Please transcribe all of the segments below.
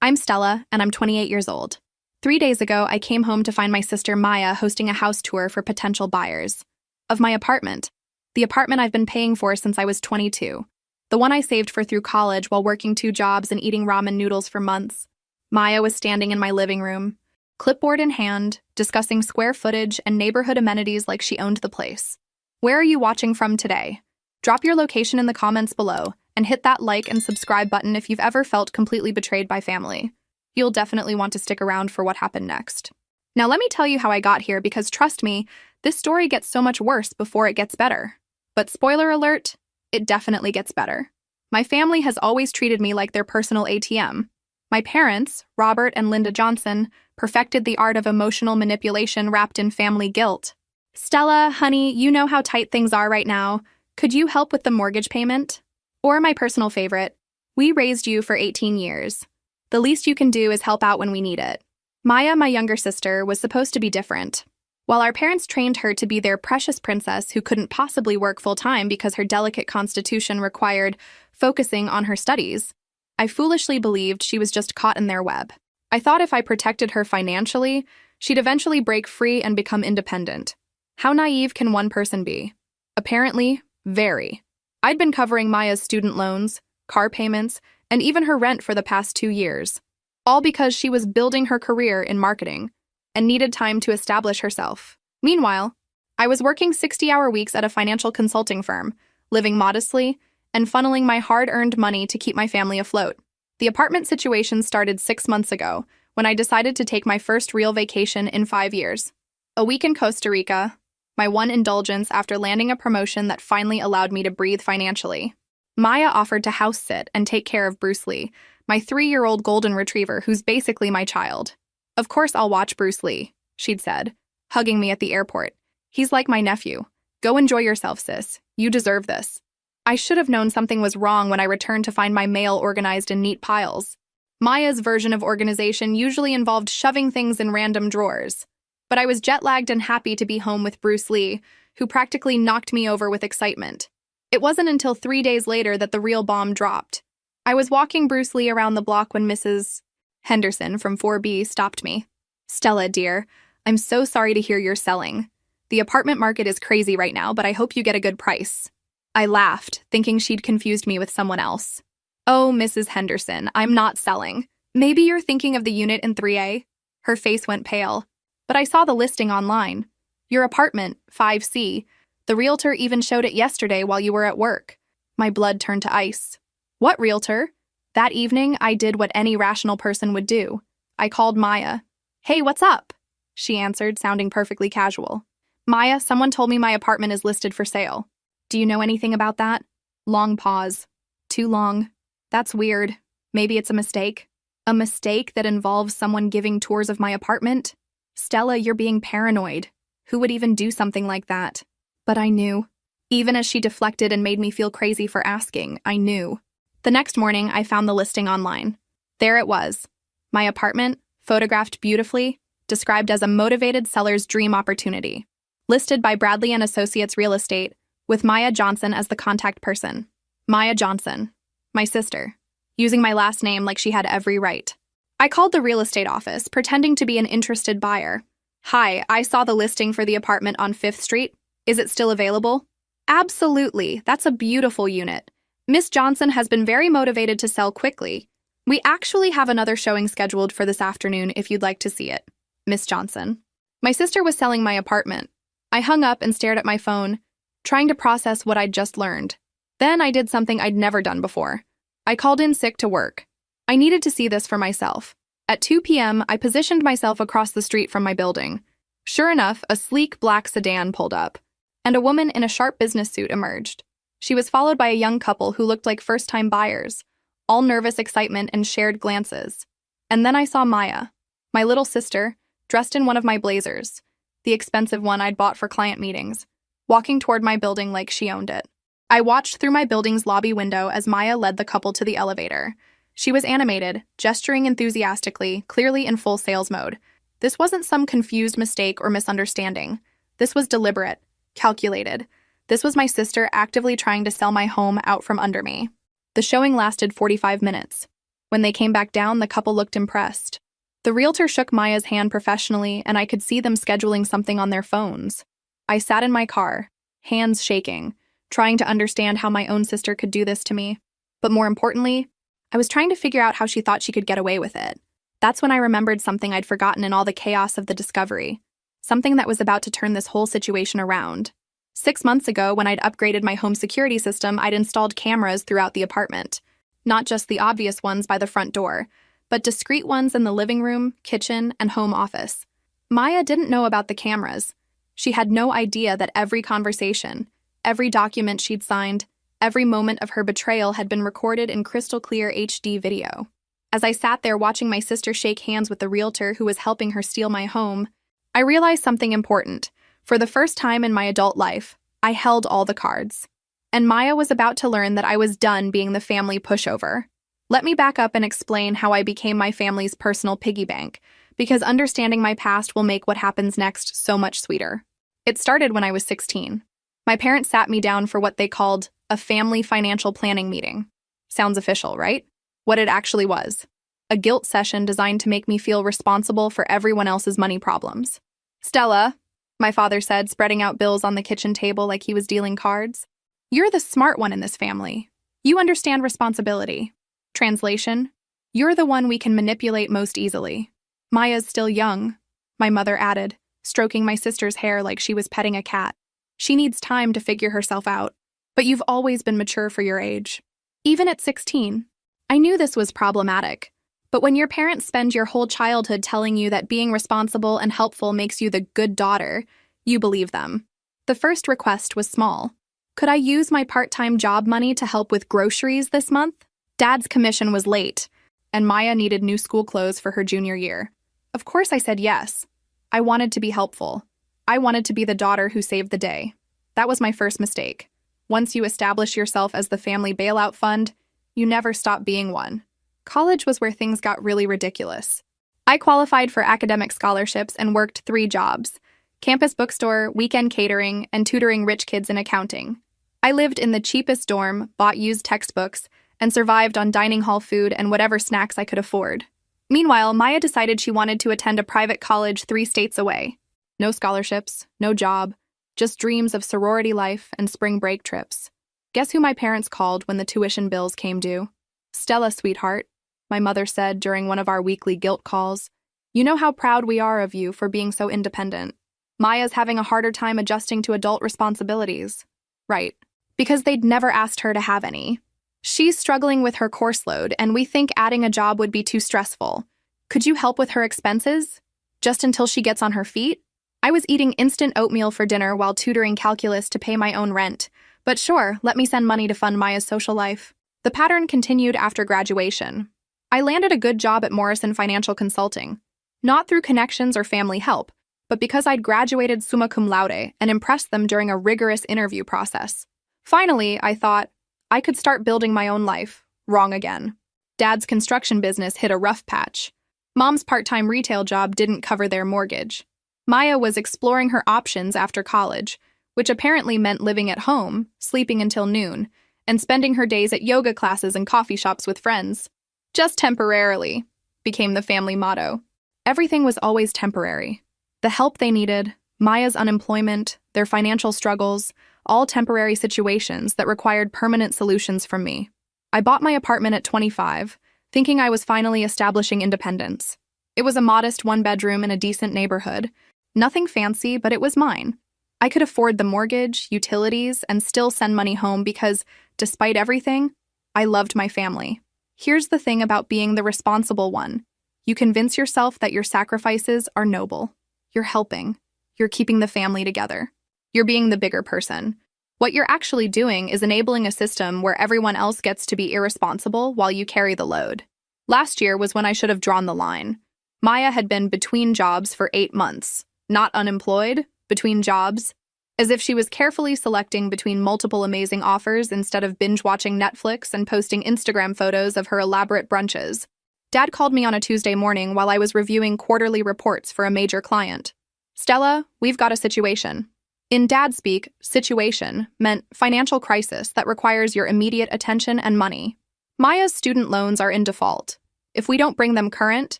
I'm Stella, and I'm 28 years old. 3 days ago, I came home to find my sister Maya hosting a house tour for potential buyers of my apartment. The apartment I've been paying for since I was 22. The one I saved for through college while working 2 jobs and eating ramen noodles for months. Maya was standing in my living room, clipboard in hand, discussing square footage and neighborhood amenities like she owned the place. Where are you watching from today? Drop your location in the comments below, and hit that like and subscribe button if you've ever felt completely betrayed by family. You'll definitely want to stick around for what happened next. Now let me tell you how I got here, because trust me, this story gets so much worse before it gets better. But spoiler alert, it definitely gets better. My family has always treated me like their personal ATM. My parents, Robert and Linda Johnson, perfected the art of emotional manipulation wrapped in family guilt. Stella, honey, you know how tight things are right now. Could you help with the mortgage payment? Or my personal favorite, we raised you for 18 years. The least you can do is help out when we need it. Maya, my younger sister, was supposed to be different. While our parents trained her to be their precious princess who couldn't possibly work full-time because her delicate constitution required focusing on her studies, I foolishly believed she was just caught in their web. I thought if I protected her financially, she'd eventually break free and become independent. How naive can one person be? Apparently, very. I'd been covering Maya's student loans, car payments, and even her rent for the past 2 years, all because she was building her career in marketing and needed time to establish herself. Meanwhile, I was working 60-hour weeks at a financial consulting firm, living modestly, and funneling my hard-earned money to keep my family afloat. The apartment situation started 6 months ago, when I decided to take my first real vacation in 5 years. A week in Costa Rica, my one indulgence after landing a promotion that finally allowed me to breathe financially. Maya offered to house sit and take care of Bruce Lee, my 3-year-old golden retriever who's basically my child. Of course I'll watch Bruce Lee, she'd said, hugging me at the airport. He's like my nephew. Go enjoy yourself, sis. You deserve this. I should have known something was wrong when I returned to find my mail organized in neat piles. Maya's version of organization usually involved shoving things in random drawers. But I was jet-lagged and happy to be home with Bruce Lee, who practically knocked me over with excitement. It wasn't until 3 days later that the real bomb dropped. I was walking Bruce Lee around the block when Mrs. Henderson from 4B stopped me. Stella, dear, I'm so sorry to hear you're selling. The apartment market is crazy right now, but I hope you get a good price. I laughed, thinking she'd confused me with someone else. Oh, Mrs. Henderson, I'm not selling. Maybe you're thinking of the unit in 3A? Her face went pale. But I saw the listing online. Your apartment, 5C. The realtor even showed it yesterday while you were at work. My blood turned to ice. What realtor? That evening, I did what any rational person would do. I called Maya. Hey, what's up? She answered, sounding perfectly casual. Maya, someone told me my apartment is listed for sale. Do you know anything about that? Long pause. Too long. That's weird. Maybe it's a mistake. A mistake that involves someone giving tours of my apartment? Stella, you're being paranoid. Who would even do something like that? But I knew. Even as she deflected and made me feel crazy for asking, I knew. The next morning, I found the listing online. There it was. My apartment, photographed beautifully, described as a motivated seller's dream opportunity. Listed by Bradley & Associates Real Estate, with Maya Johnson as the contact person. Maya Johnson, my sister, using my last name like she had every right. I called the real estate office, pretending to be an interested buyer. Hi, I saw the listing for the apartment on 5th Street. Is it still available? Absolutely, that's a beautiful unit. Miss Johnson has been very motivated to sell quickly. We actually have another showing scheduled for this afternoon if you'd like to see it. Miss Johnson. My sister was selling my apartment. I hung up and stared at my phone, trying to process what I'd just learned. Then I did something I'd never done before. I called in sick to work. I needed to see this for myself. At 2 p.m., I positioned myself across the street from my building. Sure enough, a sleek black sedan pulled up, and a woman in a sharp business suit emerged. She was followed by a young couple who looked like first-time buyers, all nervous excitement and shared glances. And then I saw Maya, my little sister, dressed in one of my blazers, the expensive one I'd bought for client meetings, walking toward my building like she owned it. I watched through my building's lobby window as Maya led the couple to the elevator. She was animated, gesturing enthusiastically, clearly in full sales mode. This wasn't some confused mistake or misunderstanding. This was deliberate, calculated. This was my sister actively trying to sell my home out from under me. The showing lasted 45 minutes. When they came back down, the couple looked impressed. The realtor shook Maya's hand professionally, and I could see them scheduling something on their phones. I sat in my car, hands shaking, trying to understand how my own sister could do this to me. But more importantly, I was trying to figure out how she thought she could get away with it. That's when I remembered something I'd forgotten in all the chaos of the discovery. Something that was about to turn this whole situation around. 6 months ago, when I'd upgraded my home security system, I'd installed cameras throughout the apartment. Not just the obvious ones by the front door, but discreet ones in the living room, kitchen, and home office. Maya didn't know about the cameras. She had no idea that every conversation, every document she'd signed, every moment of her betrayal had been recorded in crystal clear HD video. As I sat there watching my sister shake hands with the realtor who was helping her steal my home, I realized something important. For the first time in my adult life, I held all the cards. And Maya was about to learn that I was done being the family pushover. Let me back up and explain how I became my family's personal piggy bank, because understanding my past will make what happens next so much sweeter. It started when I was 16. My parents sat me down for what they called a family financial planning meeting. Sounds official, right? What it actually was. A guilt session designed to make me feel responsible for everyone else's money problems. "Stella," my father said, spreading out bills on the kitchen table like he was dealing cards, "you're the smart one in this family. You understand responsibility." Translation: "You're the one we can manipulate most easily." "Maya's still young," my mother added, stroking my sister's hair like she was petting a cat. "She needs time to figure herself out. But you've always been mature for your age." Even at 16, I knew this was problematic. But when your parents spend your whole childhood telling you that being responsible and helpful makes you the good daughter, you believe them. The first request was small. Could I use my part-time job money to help with groceries this month? Dad's commission was late, and Maya needed new school clothes for her junior year. Of course I said yes. I wanted to be helpful. I wanted to be the daughter who saved the day. That was my first mistake. Once you establish yourself as the family bailout fund, you never stop being one. College was where things got really ridiculous. I qualified for academic scholarships and worked 3 jobs: campus bookstore, weekend catering, and tutoring rich kids in accounting. I lived in the cheapest dorm, bought used textbooks, and survived on dining hall food and whatever snacks I could afford. Meanwhile, Maya decided she wanted to attend a private college 3 states away. No scholarships, no job, just dreams of sorority life and spring break trips. Guess who my parents called when the tuition bills came due? "Stella, sweetheart," my mother said during one of our weekly guilt calls. "You know how proud we are of you for being so independent. Maya's having a harder time adjusting to adult responsibilities." Right. Because they'd never asked her to have any. "She's struggling with her course load, and we think adding a job would be too stressful. Could you help with her expenses? Just until she gets on her feet?" I was eating instant oatmeal for dinner while tutoring calculus to pay my own rent. But sure, let me send money to fund Maya's social life. The pattern continued after graduation. I landed a good job at Morrison Financial Consulting, not through connections or family help, but because I'd graduated summa cum laude and impressed them during a rigorous interview process. Finally, I thought, I could start building my own life. Wrong again. Dad's construction business hit a rough patch. Mom's part-time retail job didn't cover their mortgage. Maya was exploring her options after college, which apparently meant living at home, sleeping until noon, and spending her days at yoga classes and coffee shops with friends. "Just temporarily," became the family motto. Everything was always temporary. The help they needed, Maya's unemployment, their financial struggles, all temporary situations that required permanent solutions from me. I bought my apartment at 25, thinking I was finally establishing independence. It was a modest 1-bedroom in a decent neighborhood. Nothing fancy, but it was mine. I could afford the mortgage, utilities, and still send money home because, despite everything, I loved my family. Here's the thing about being the responsible one. You convince yourself that your sacrifices are noble. You're helping. You're keeping the family together. You're being the bigger person. What you're actually doing is enabling a system where everyone else gets to be irresponsible while you carry the load. Last year was when I should have drawn the line. Maya had been between jobs for 8 months. Not unemployed, between jobs, as if she was carefully selecting between multiple amazing offers instead of binge-watching Netflix and posting Instagram photos of her elaborate brunches. Dad called me on a Tuesday morning while I was reviewing quarterly reports for a major client. "Stella, we've got a situation." In dad speak, situation meant financial crisis that requires your immediate attention and money. Maya's student loans are in default. If we don't bring them current,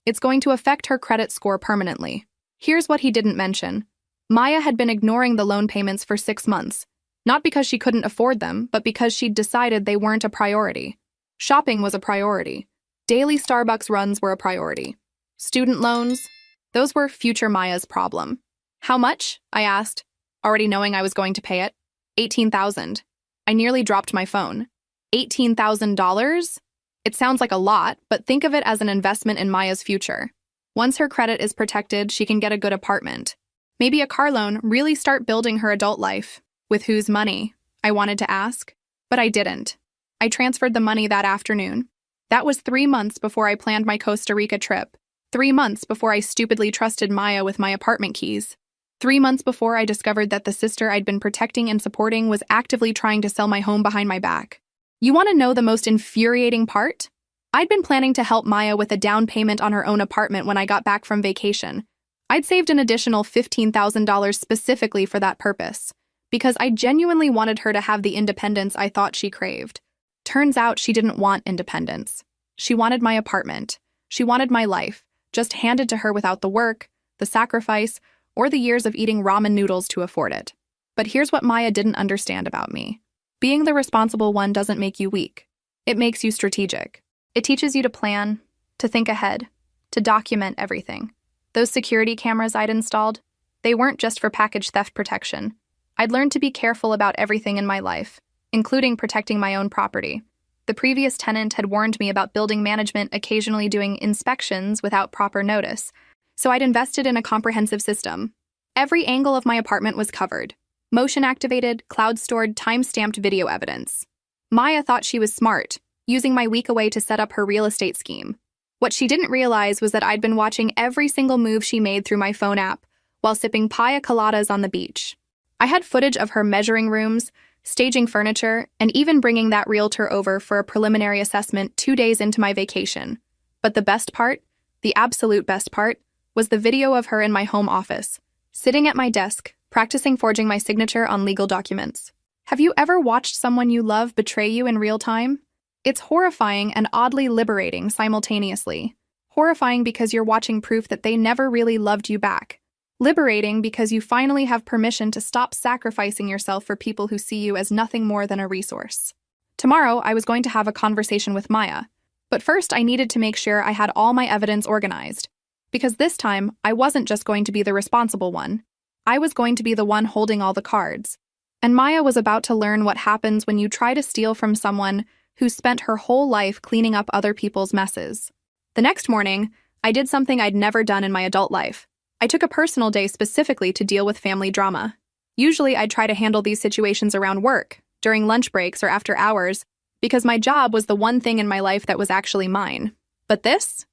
it's going to affect her credit score permanently. Here's what he didn't mention. Maya had been ignoring the loan payments for 6 months, not because she couldn't afford them, but because she'd decided they weren't a priority. Shopping was a priority. Daily Starbucks runs were a priority. Student loans, those were future Maya's problem. How much? I asked, already knowing I was going to pay it. $18,000. I nearly dropped my phone. $18,000? It sounds like a lot, but think of it as an investment in Maya's future. Once her credit is protected, she can get a good apartment. Maybe a car loan, really start building her adult life. With whose money? I wanted to ask, but I didn't. I transferred the money that afternoon. That was 3 months before I planned my Costa Rica trip. 3 months before I stupidly trusted Maya with my apartment keys. 3 months before I discovered that the sister I'd been protecting and supporting was actively trying to sell my home behind my back. You want to know the most infuriating part? I'd been planning to help Maya with a down payment on her own apartment when I got back from vacation. I'd saved an additional $15,000 specifically for that purpose, because I genuinely wanted her to have the independence I thought she craved. Turns out she didn't want independence. She wanted my apartment. She wanted my life, just handed to her without the work, the sacrifice, or the years of eating ramen noodles to afford it. But here's what Maya didn't understand about me. Being the responsible one doesn't make you weak. It makes you strategic. It teaches you to plan, to think ahead, to document everything. Those security cameras I'd installed, they weren't just for package theft protection. I'd learned to be careful about everything in my life, including protecting my own property. The previous tenant had warned me about building management occasionally doing inspections without proper notice, so I'd invested in a comprehensive system. Every angle of my apartment was covered. Motion-activated, cloud-stored, time-stamped video evidence. Maya thought she was smart, using my week away to set up her real estate scheme. What she didn't realize was that I'd been watching every single move she made through my phone app while sipping pina coladas on the beach. I had footage of her measuring rooms, staging furniture, and even bringing that realtor over for a preliminary assessment 2 days into my vacation. But the best part, the absolute best part, was the video of her in my home office, sitting at my desk, practicing forging my signature on legal documents. Have you ever watched someone you love betray you in real time? It's horrifying and oddly liberating simultaneously. Horrifying because you're watching proof that they never really loved you back. Liberating because you finally have permission to stop sacrificing yourself for people who see you as nothing more than a resource. Tomorrow, I was going to have a conversation with Maya, but first I needed to make sure I had all my evidence organized. Because this time, I wasn't just going to be the responsible one. I was going to be the one holding all the cards. And Maya was about to learn what happens when you try to steal from someone who spent her whole life cleaning up other people's messes. The next morning, I did something I'd never done in my adult life. I took a personal day specifically to deal with family drama. Usually, I'd try to handle these situations around work, during lunch breaks or after hours, because my job was the one thing in my life that was actually mine. But this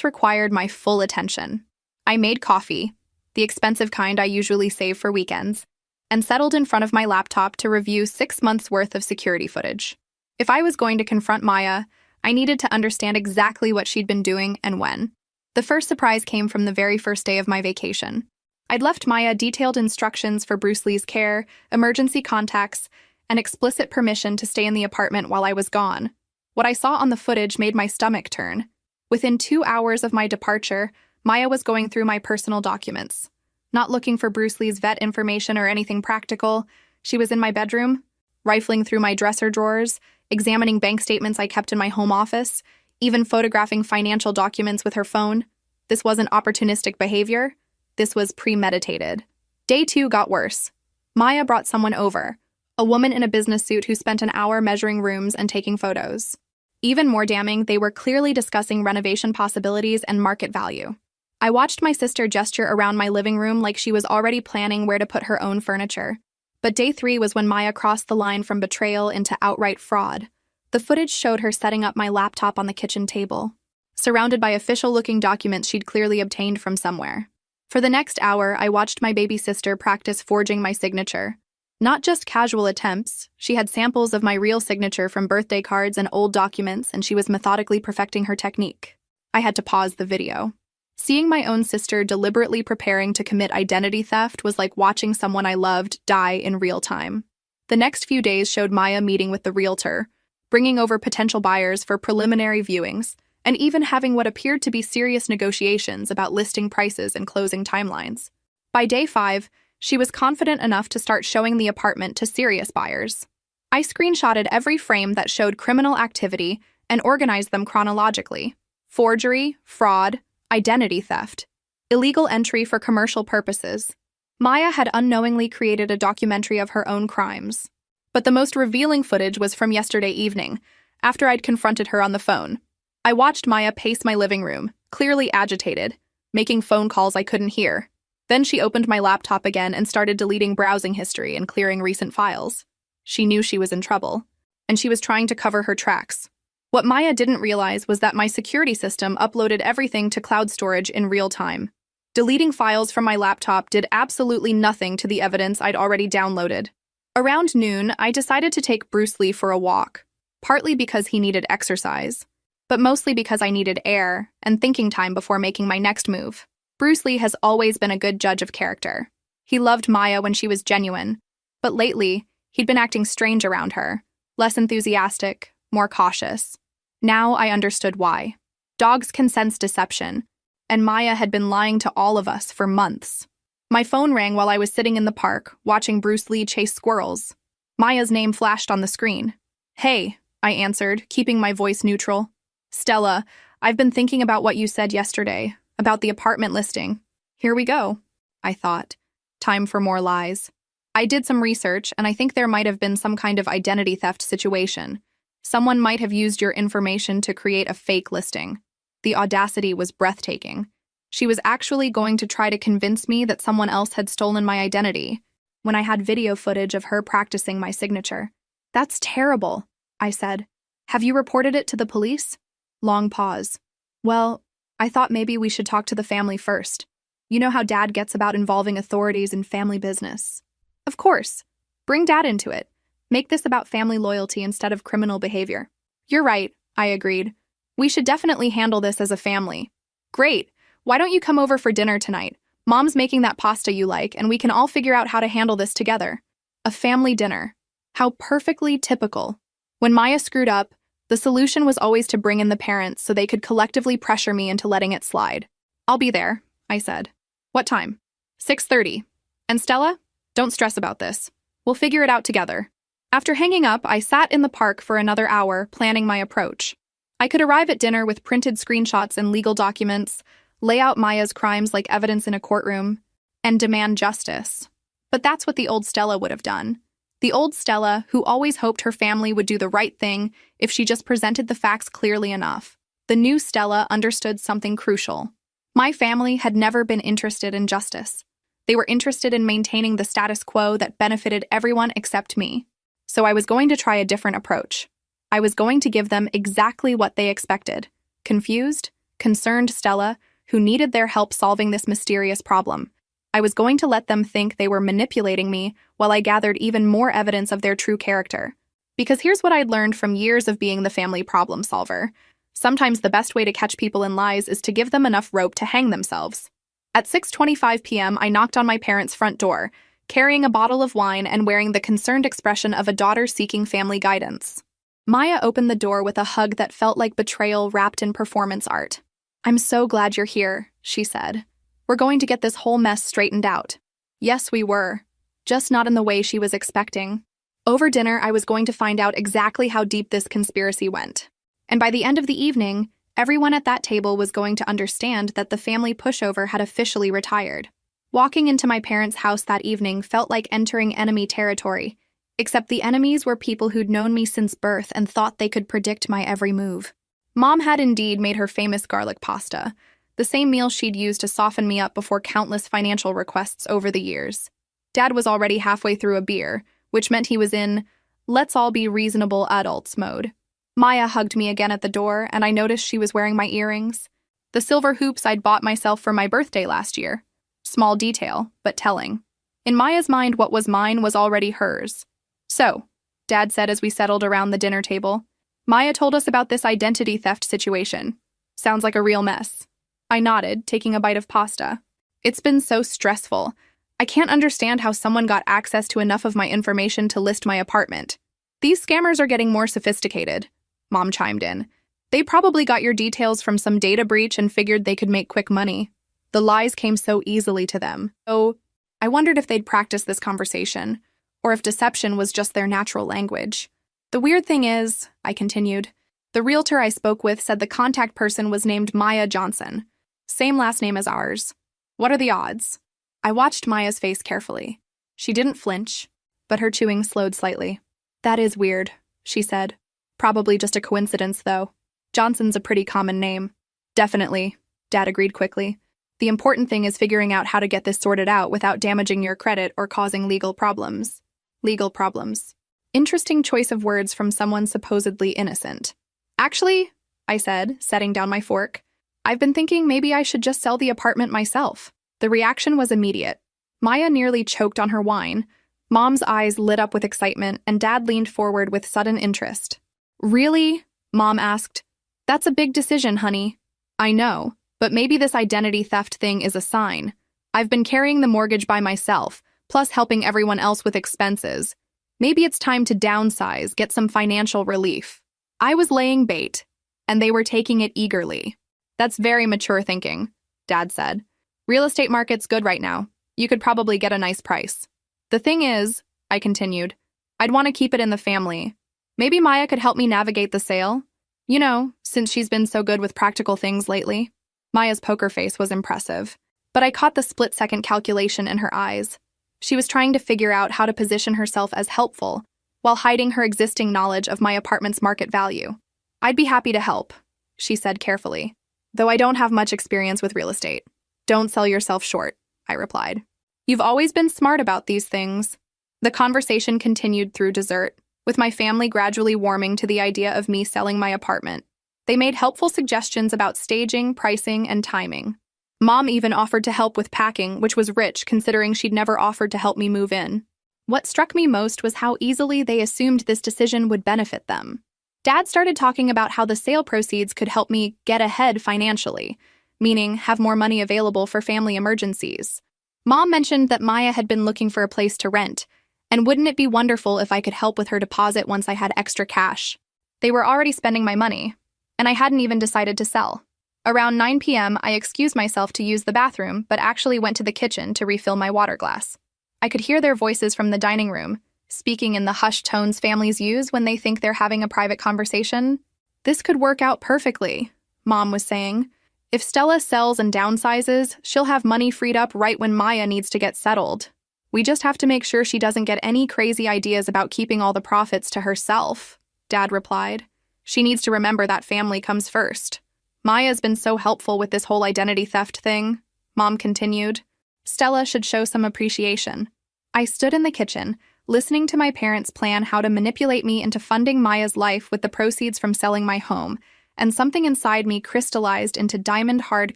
required my full attention. I made coffee, the expensive kind I usually save for weekends, and settled in front of my laptop to review 6 months' worth of security footage. If I was going to confront Maya, I needed to understand exactly what she'd been doing and when. The first surprise came from the very first day of my vacation. I'd left Maya detailed instructions for Bruce Lee's care, emergency contacts, and explicit permission to stay in the apartment while I was gone. What I saw on the footage made my stomach turn. Within 2 hours of my departure, Maya was going through my personal documents. Not looking for Bruce Lee's vet information or anything practical, she was in my bedroom, rifling through my dresser drawers, examining bank statements I kept in my home office, even photographing financial documents with her phone. This wasn't opportunistic behavior. This was premeditated. Day 2 got worse. Maya brought someone over, a woman in a business suit who spent an hour measuring rooms and taking photos. Even more damning, they were clearly discussing renovation possibilities and market value. I watched my sister gesture around my living room like she was already planning where to put her own furniture. But day 3 was when Maya crossed the line from betrayal into outright fraud. The footage showed her setting up my laptop on the kitchen table, surrounded by official-looking documents she'd clearly obtained from somewhere. For the next hour, I watched my baby sister practice forging my signature. Not just casual attempts, she had samples of my real signature from birthday cards and old documents, and she was methodically perfecting her technique. I had to pause the video. Seeing my own sister deliberately preparing to commit identity theft was like watching someone I loved die in real time. The next few days showed Maya meeting with the realtor, bringing over potential buyers for preliminary viewings, and even having what appeared to be serious negotiations about listing prices and closing timelines. By day 5, she was confident enough to start showing the apartment to serious buyers. I screenshotted every frame that showed criminal activity and organized them chronologically: forgery, fraud, identity theft, illegal entry for commercial purposes. Maya had unknowingly created a documentary of her own crimes. But the most revealing footage was from yesterday evening, after I'd confronted her on the phone. I watched Maya pace my living room, clearly agitated, making phone calls I couldn't hear. Then she opened my laptop again and started deleting browsing history and clearing recent files. She knew she was in trouble, and she was trying to cover her tracks. What Maya didn't realize was that my security system uploaded everything to cloud storage in real time. Deleting files from my laptop did absolutely nothing to the evidence I'd already downloaded. Around noon, I decided to take Bruce Lee for a walk, partly because he needed exercise, but mostly because I needed air and thinking time before making my next move. Bruce Lee has always been a good judge of character. He loved Maya when she was genuine, but lately, he'd been acting strange around her, less enthusiastic, more cautious. Now I understood why. Dogs can sense deception, and Maya had been lying to all of us for months. My phone rang while I was sitting in the park, watching Bruce Lee chase squirrels. Maya's name flashed on the screen. "Hey," I answered, keeping my voice neutral. "Stella, I've been thinking about what you said yesterday, about the apartment listing." "Here we go," I thought. Time for more lies. "I did some research, and I think there might have been some kind of identity theft situation. Someone might have used your information to create a fake listing." The audacity was breathtaking. She was actually going to try to convince me that someone else had stolen my identity, when I had video footage of her practicing my signature. "That's terrible," I said. "Have you reported it to the police?" Long pause. "Well, I thought maybe we should talk to the family first. You know how Dad gets about involving authorities in family business." "Of course. Bring Dad into it. Make this about family loyalty instead of criminal behavior." "You're right," I agreed. "We should definitely handle this as a family." "Great. Why don't you come over for dinner tonight? Mom's making that pasta you like, and we can all figure out how to handle this together." A family dinner. How perfectly typical. When Maya screwed up, the solution was always to bring in the parents so they could collectively pressure me into letting it slide. "I'll be there," I said. "What time?" 6:30. "And Stella? Don't stress about this. We'll figure it out together." After hanging up, I sat in the park for another hour, planning my approach. I could arrive at dinner with printed screenshots and legal documents, lay out Maya's crimes like evidence in a courtroom, and demand justice. But that's what the old Stella would have done. The old Stella, who always hoped her family would do the right thing if she just presented the facts clearly enough. The new Stella understood something crucial. My family had never been interested in justice. They were interested in maintaining the status quo that benefited everyone except me. So I was going to try a different approach. I was going to give them exactly what they expected: confused, concerned Stella, who needed their help solving this mysterious problem. I was going to let them think they were manipulating me while I gathered even more evidence of their true character. Because here's what I'd learned from years of being the family problem solver. Sometimes the best way to catch people in lies is to give them enough rope to hang themselves. At 6:25 p.m., I knocked on my parents' front door, carrying a bottle of wine and wearing the concerned expression of a daughter seeking family guidance. Maya opened the door with a hug that felt like betrayal wrapped in performance art. "I'm so glad you're here," she said. "We're going to get this whole mess straightened out." Yes, we were. Just not in the way she was expecting. Over dinner, I was going to find out exactly how deep this conspiracy went. And by the end of the evening, everyone at that table was going to understand that the family pushover had officially retired. Walking into my parents' house that evening felt like entering enemy territory, except the enemies were people who'd known me since birth and thought they could predict my every move. Mom had indeed made her famous garlic pasta, the same meal she'd used to soften me up before countless financial requests over the years. Dad was already halfway through a beer, which meant he was in "let's all be reasonable adults" mode. Maya hugged me again at the door, and I noticed she was wearing my earrings. The silver hoops I'd bought myself for my birthday last year. Small detail, but telling. In Maya's mind, what was mine was already hers. "So," Dad said as we settled around the dinner table, "Maya told us about this identity theft situation. Sounds like a real mess." I nodded, taking a bite of pasta. "It's been so stressful. I can't understand how someone got access to enough of my information to list my apartment. These scammers are getting more sophisticated," Mom chimed in. They probably got your details from some data breach and figured they could make quick money. The lies came so easily to them. So, I wondered if they'd practice this conversation, or if deception was just their natural language. The weird thing is, I continued, the realtor I spoke with said the contact person was named Maya Johnson. Same last name as ours. What are the odds? I watched Maya's face carefully. She didn't flinch, but her chewing slowed slightly. That is weird, she said. Probably just a coincidence, though. Johnson's a pretty common name. Definitely, Dad agreed quickly. The important thing is figuring out how to get this sorted out without damaging your credit or causing legal problems. Legal problems. Interesting choice of words from someone supposedly innocent. Actually, I said, setting down my fork, I've been thinking maybe I should just sell the apartment myself. The reaction was immediate. Maya nearly choked on her wine. Mom's eyes lit up with excitement, and Dad leaned forward with sudden interest. Really? Mom asked. That's a big decision, honey. I know, but maybe this identity theft thing is a sign. I've been carrying the mortgage by myself, plus helping everyone else with expenses. Maybe it's time to downsize, get some financial relief. I was laying bait, and they were taking it eagerly. That's very mature thinking, Dad said. Real estate market's good right now. You could probably get a nice price. The thing is, I continued, I'd want to keep it in the family. Maybe Maya could help me navigate the sale. You know, since she's been so good with practical things lately. Maya's poker face was impressive, but I caught the split-second calculation in her eyes. She was trying to figure out how to position herself as helpful, while hiding her existing knowledge of my apartment's market value. I'd be happy to help, she said carefully, though I don't have much experience with real estate. Don't sell yourself short, I replied. You've always been smart about these things. The conversation continued through dessert, with my family gradually warming to the idea of me selling my apartment. They made helpful suggestions about staging, pricing, and timing. Mom even offered to help with packing, which was rich considering she'd never offered to help me move in. What struck me most was how easily they assumed this decision would benefit them. Dad started talking about how the sale proceeds could help me get ahead financially, meaning have more money available for family emergencies. Mom mentioned that Maya had been looking for a place to rent, and wouldn't it be wonderful if I could help with her deposit once I had extra cash? They were already spending my money, and I hadn't even decided to sell. Around 9 p.m., I excused myself to use the bathroom, but actually went to the kitchen to refill my water glass. I could hear their voices from the dining room, speaking in the hushed tones families use when they think they're having a private conversation. This could work out perfectly, Mom was saying. If Stella sells and downsizes, she'll have money freed up right when Maya needs to get settled. We just have to make sure she doesn't get any crazy ideas about keeping all the profits to herself, Dad replied. She needs to remember that family comes first. Maya's been so helpful with this whole identity theft thing, Mom continued. Stella should show some appreciation. I stood in the kitchen, listening to my parents plan how to manipulate me into funding Maya's life with the proceeds from selling my home, and something inside me crystallized into diamond-hard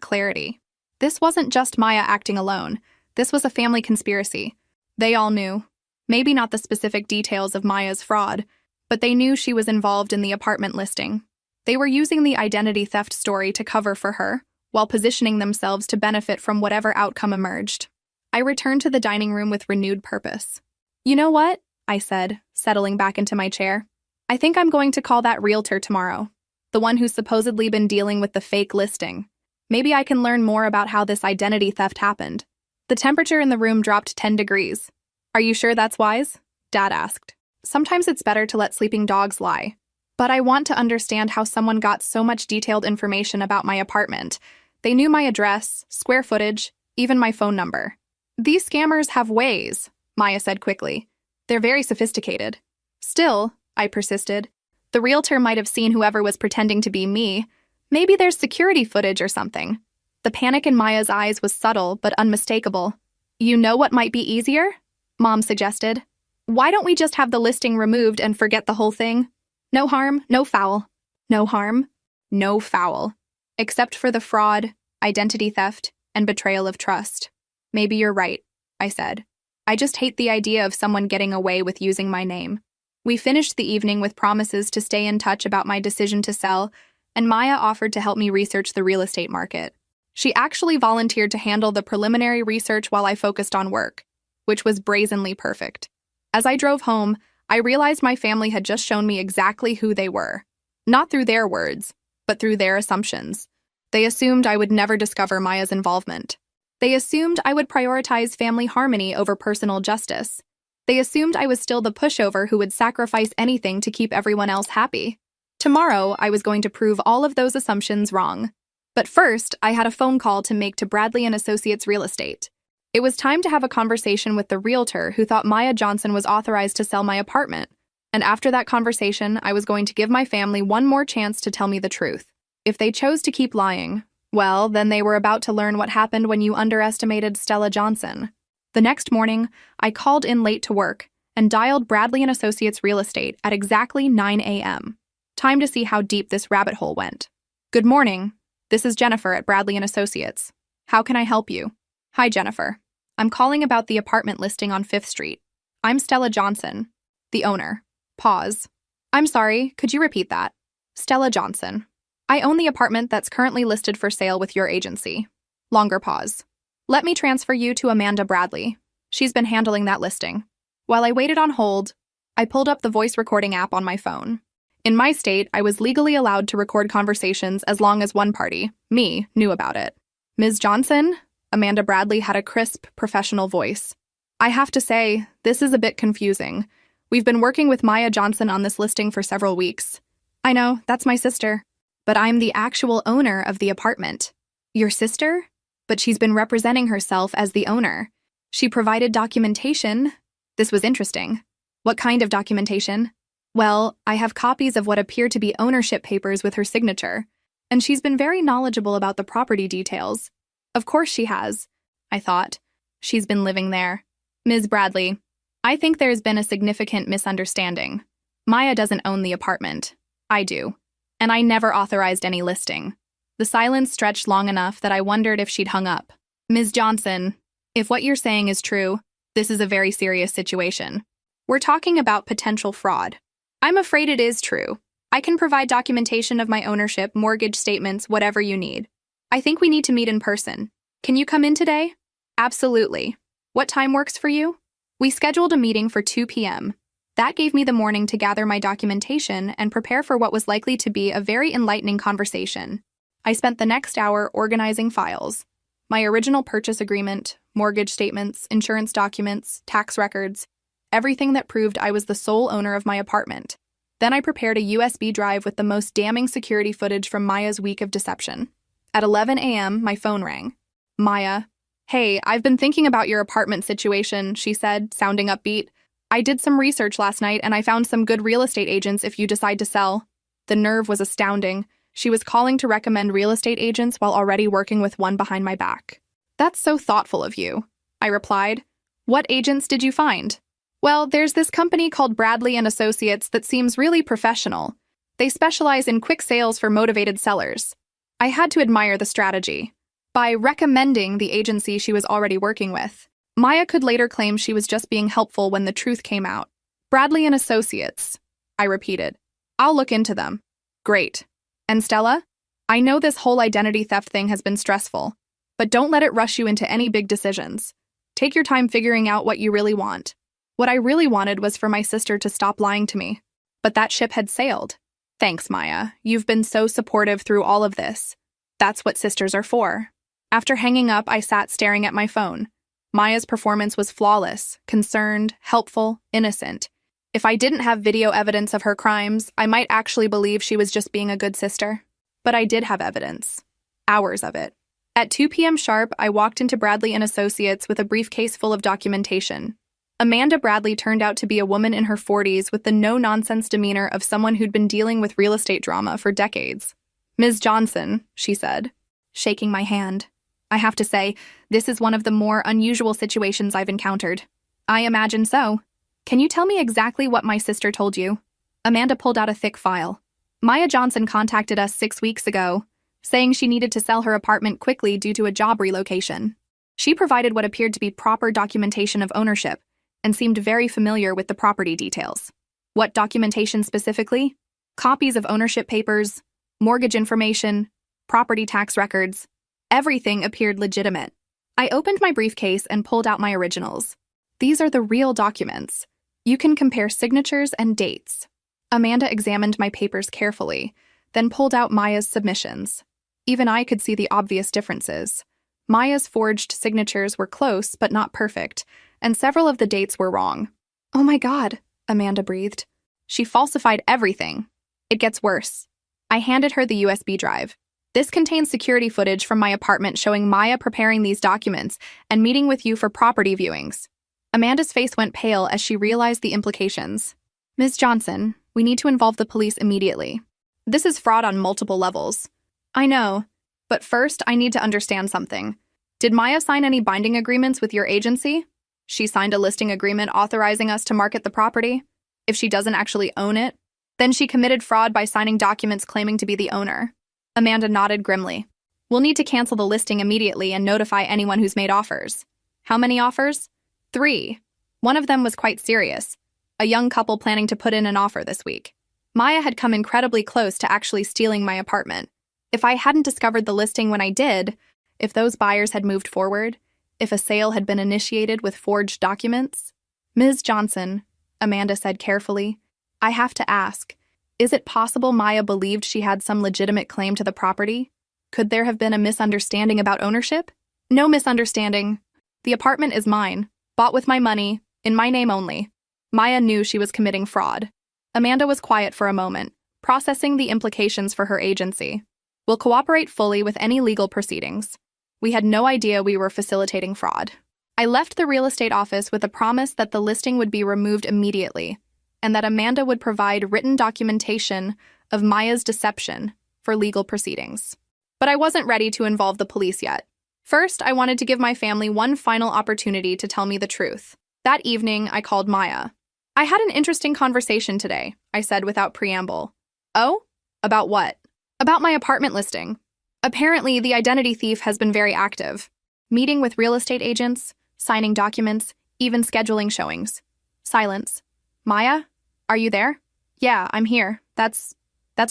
clarity. This wasn't just Maya acting alone. This was a family conspiracy. They all knew. Maybe not the specific details of Maya's fraud, but they knew she was involved in the apartment listing. They were using the identity theft story to cover for her, while positioning themselves to benefit from whatever outcome emerged. I returned to the dining room with renewed purpose. You know what? I said, settling back into my chair. I think I'm going to call that realtor tomorrow, the one who's supposedly been dealing with the fake listing. Maybe I can learn more about how this identity theft happened. The temperature in the room dropped 10 degrees. Are you sure that's wise? Dad asked. Sometimes it's better to let sleeping dogs lie. But I want to understand how someone got so much detailed information about my apartment. They knew my address, square footage, even my phone number. These scammers have ways, Maya said quickly. They're very sophisticated. Still, I persisted, the realtor might have seen whoever was pretending to be me. Maybe there's security footage or something. The panic in Maya's eyes was subtle but unmistakable. You know what might be easier? Mom suggested. Why don't we just have the listing removed and forget the whole thing? No harm, no foul. No harm, no foul. Except for the fraud, identity theft, and betrayal of trust. Maybe you're right, I said. I just hate the idea of someone getting away with using my name. We finished the evening with promises to stay in touch about my decision to sell, and Maya offered to help me research the real estate market. She actually volunteered to handle the preliminary research while I focused on work, which was brazenly perfect. As I drove home, I realized my family had just shown me exactly who they were. Not through their words, but through their assumptions. They assumed I would never discover Maya's involvement. They assumed I would prioritize family harmony over personal justice. They assumed I was still the pushover who would sacrifice anything to keep everyone else happy. Tomorrow, I was going to prove all of those assumptions wrong. But first, I had a phone call to make to Bradley & Associates Real Estate. It was time to have a conversation with the realtor who thought Maya Johnson was authorized to sell my apartment. And after that conversation, I was going to give my family one more chance to tell me the truth. If they chose to keep lying, well, then they were about to learn what happened when you underestimated Stella Johnson. The next morning, I called in late to work and dialed Bradley & Associates Real Estate at exactly 9 a.m. Time to see how deep this rabbit hole went. Good morning. This is Jennifer at Bradley & Associates. How can I help you? Hi, Jennifer. I'm calling about the apartment listing on 5th Street. I'm Stella Johnson, the owner. Pause. I'm sorry, could you repeat that? Stella Johnson. I own the apartment that's currently listed for sale with your agency. Longer pause. Let me transfer you to Amanda Bradley. She's been handling that listing. While I waited on hold, I pulled up the voice recording app on my phone. In my state, I was legally allowed to record conversations as long as one party, me, knew about it. Ms. Johnson? Amanda Bradley had a crisp, professional voice. I have to say, this is a bit confusing. We've been working with Maya Johnson on this listing for several weeks. I know, that's my sister. But I'm the actual owner of the apartment. Your sister? But she's been representing herself as the owner. She provided documentation. This was interesting. What kind of documentation? Well, I have copies of what appear to be ownership papers with her signature, and she's been very knowledgeable about the property details. Of course she has, I thought. She's been living there. Ms. Bradley, I think there's been a significant misunderstanding. Maya doesn't own the apartment. I do. And I never authorized any listing. The silence stretched long enough that I wondered if she'd hung up. Ms. Johnson, if what you're saying is true, this is a very serious situation. We're talking about potential fraud. I'm afraid it is true. I can provide documentation of my ownership, mortgage statements, whatever you need. I think we need to meet in person. Can you come in today? Absolutely. What time works for you? We scheduled a meeting for 2 p.m. That gave me the morning to gather my documentation and prepare for what was likely to be a very enlightening conversation. I spent the next hour organizing files. My original purchase agreement, mortgage statements, insurance documents, tax records, everything that proved I was the sole owner of my apartment. Then I prepared a USB drive with the most damning security footage from Maya's week of deception. At 11 a.m., my phone rang. Maya. Hey, I've been thinking about your apartment situation, she said, sounding upbeat. I did some research last night and I found some good real estate agents if you decide to sell. The nerve was astounding. She was calling to recommend real estate agents while already working with one behind my back. That's so thoughtful of you, I replied. What agents did you find? Well, there's this company called Bradley & Associates that seems really professional. They specialize in quick sales for motivated sellers. I had to admire the strategy. By recommending the agency she was already working with, Maya could later claim she was just being helpful when the truth came out. Bradley & Associates, I repeated. I'll look into them. Great. And Stella? I know this whole identity theft thing has been stressful, but don't let it rush you into any big decisions. Take your time figuring out what you really want. What I really wanted was for my sister to stop lying to me. But that ship had sailed. Thanks, Maya. You've been so supportive through all of this. That's what sisters are for. After hanging up, I sat staring at my phone. Maya's performance was flawless, concerned, helpful, innocent. If I didn't have video evidence of her crimes, I might actually believe she was just being a good sister. But I did have evidence. Hours of it. At 2 p.m. sharp, I walked into Bradley & Associates with a briefcase full of documentation. Amanda Bradley turned out to be a woman in her 40s with the no-nonsense demeanor of someone who'd been dealing with real estate drama for decades. Ms. Johnson, she said, shaking my hand. I have to say, this is one of the more unusual situations I've encountered. I imagine so. Can you tell me exactly what my sister told you? Amanda pulled out a thick file. Maya Johnson contacted us 6 weeks ago, saying she needed to sell her apartment quickly due to a job relocation. She provided what appeared to be proper documentation of ownership and seemed very familiar with the property details. What documentation specifically? Copies of ownership papers, mortgage information, property tax records. Everything appeared legitimate. I opened my briefcase and pulled out my originals. These are the real documents. You can compare signatures and dates. Amanda examined my papers carefully, then pulled out Maya's submissions. Even I could see the obvious differences. Maya's forged signatures were close but not perfect, and several of the dates were wrong. "Oh my God," Amanda breathed. "She falsified everything." "It gets worse." I handed her the USB drive. "This contains security footage from my apartment showing Maya preparing these documents and meeting with you for property viewings." Amanda's face went pale as she realized the implications. "Ms. Johnson, we need to involve the police immediately. This is fraud on multiple levels." "I know, but first I need to understand something. Did Maya sign any binding agreements with your agency?" "She signed a listing agreement authorizing us to market the property. If she doesn't actually own it, then she committed fraud by signing documents claiming to be the owner." Amanda nodded grimly. "We'll need to cancel the listing immediately and notify anyone who's made offers." "How many offers?" 3. One of them was quite serious. A young couple planning to put in an offer this week. Maya had come incredibly close to actually stealing my apartment. If I hadn't discovered the listing when I did, if those buyers had moved forward, if a sale had been initiated with forged documents. "Ms. Johnson," Amanda said carefully, "I have to ask, is it possible Maya believed she had some legitimate claim to the property? Could there have been a misunderstanding about ownership?" "No misunderstanding. The apartment is mine, bought with my money, in my name only." Maya knew she was committing fraud. Amanda was quiet for a moment, processing the implications for her agency. "We'll cooperate fully with any legal proceedings. We had no idea we were facilitating fraud." I left the real estate office with a promise that the listing would be removed immediately, and that Amanda would provide written documentation of Maya's deception for legal proceedings. But I wasn't ready to involve the police yet. First, I wanted to give my family one final opportunity to tell me the truth. That evening, I called Maya. "I had an interesting conversation today," I said without preamble. "Oh? About what?" "About my apartment listing. Apparently, the identity thief has been very active. Meeting with real estate agents, signing documents, even scheduling showings." Silence. "Maya? Are you there?" "Yeah, I'm here. That's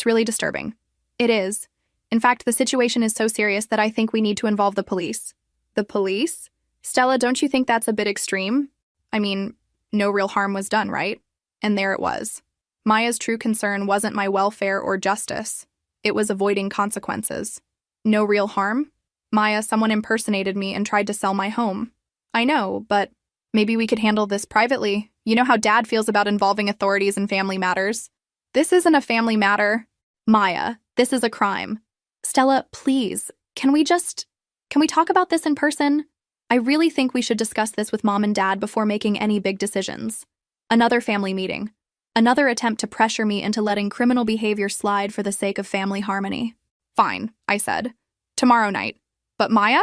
really disturbing." "It is. In fact, the situation is so serious that I think we need to involve the police." "The police? Stella, don't you think that's a bit extreme? I mean, no real harm was done, right?" And there it was. Maya's true concern wasn't my welfare or justice. It was avoiding consequences. No real harm? "Maya, someone impersonated me and tried to sell my home." "I know, but maybe we could handle this privately. You know how Dad feels about involving authorities in family matters." "This isn't a family matter." "Maya, this is a crime." "Stella, please, can we talk about this in person? I really think we should discuss this with Mom and Dad before making any big decisions." Another family meeting. Another attempt to pressure me into letting criminal behavior slide for the sake of family harmony. "Fine," I said. "Tomorrow night. But Maya?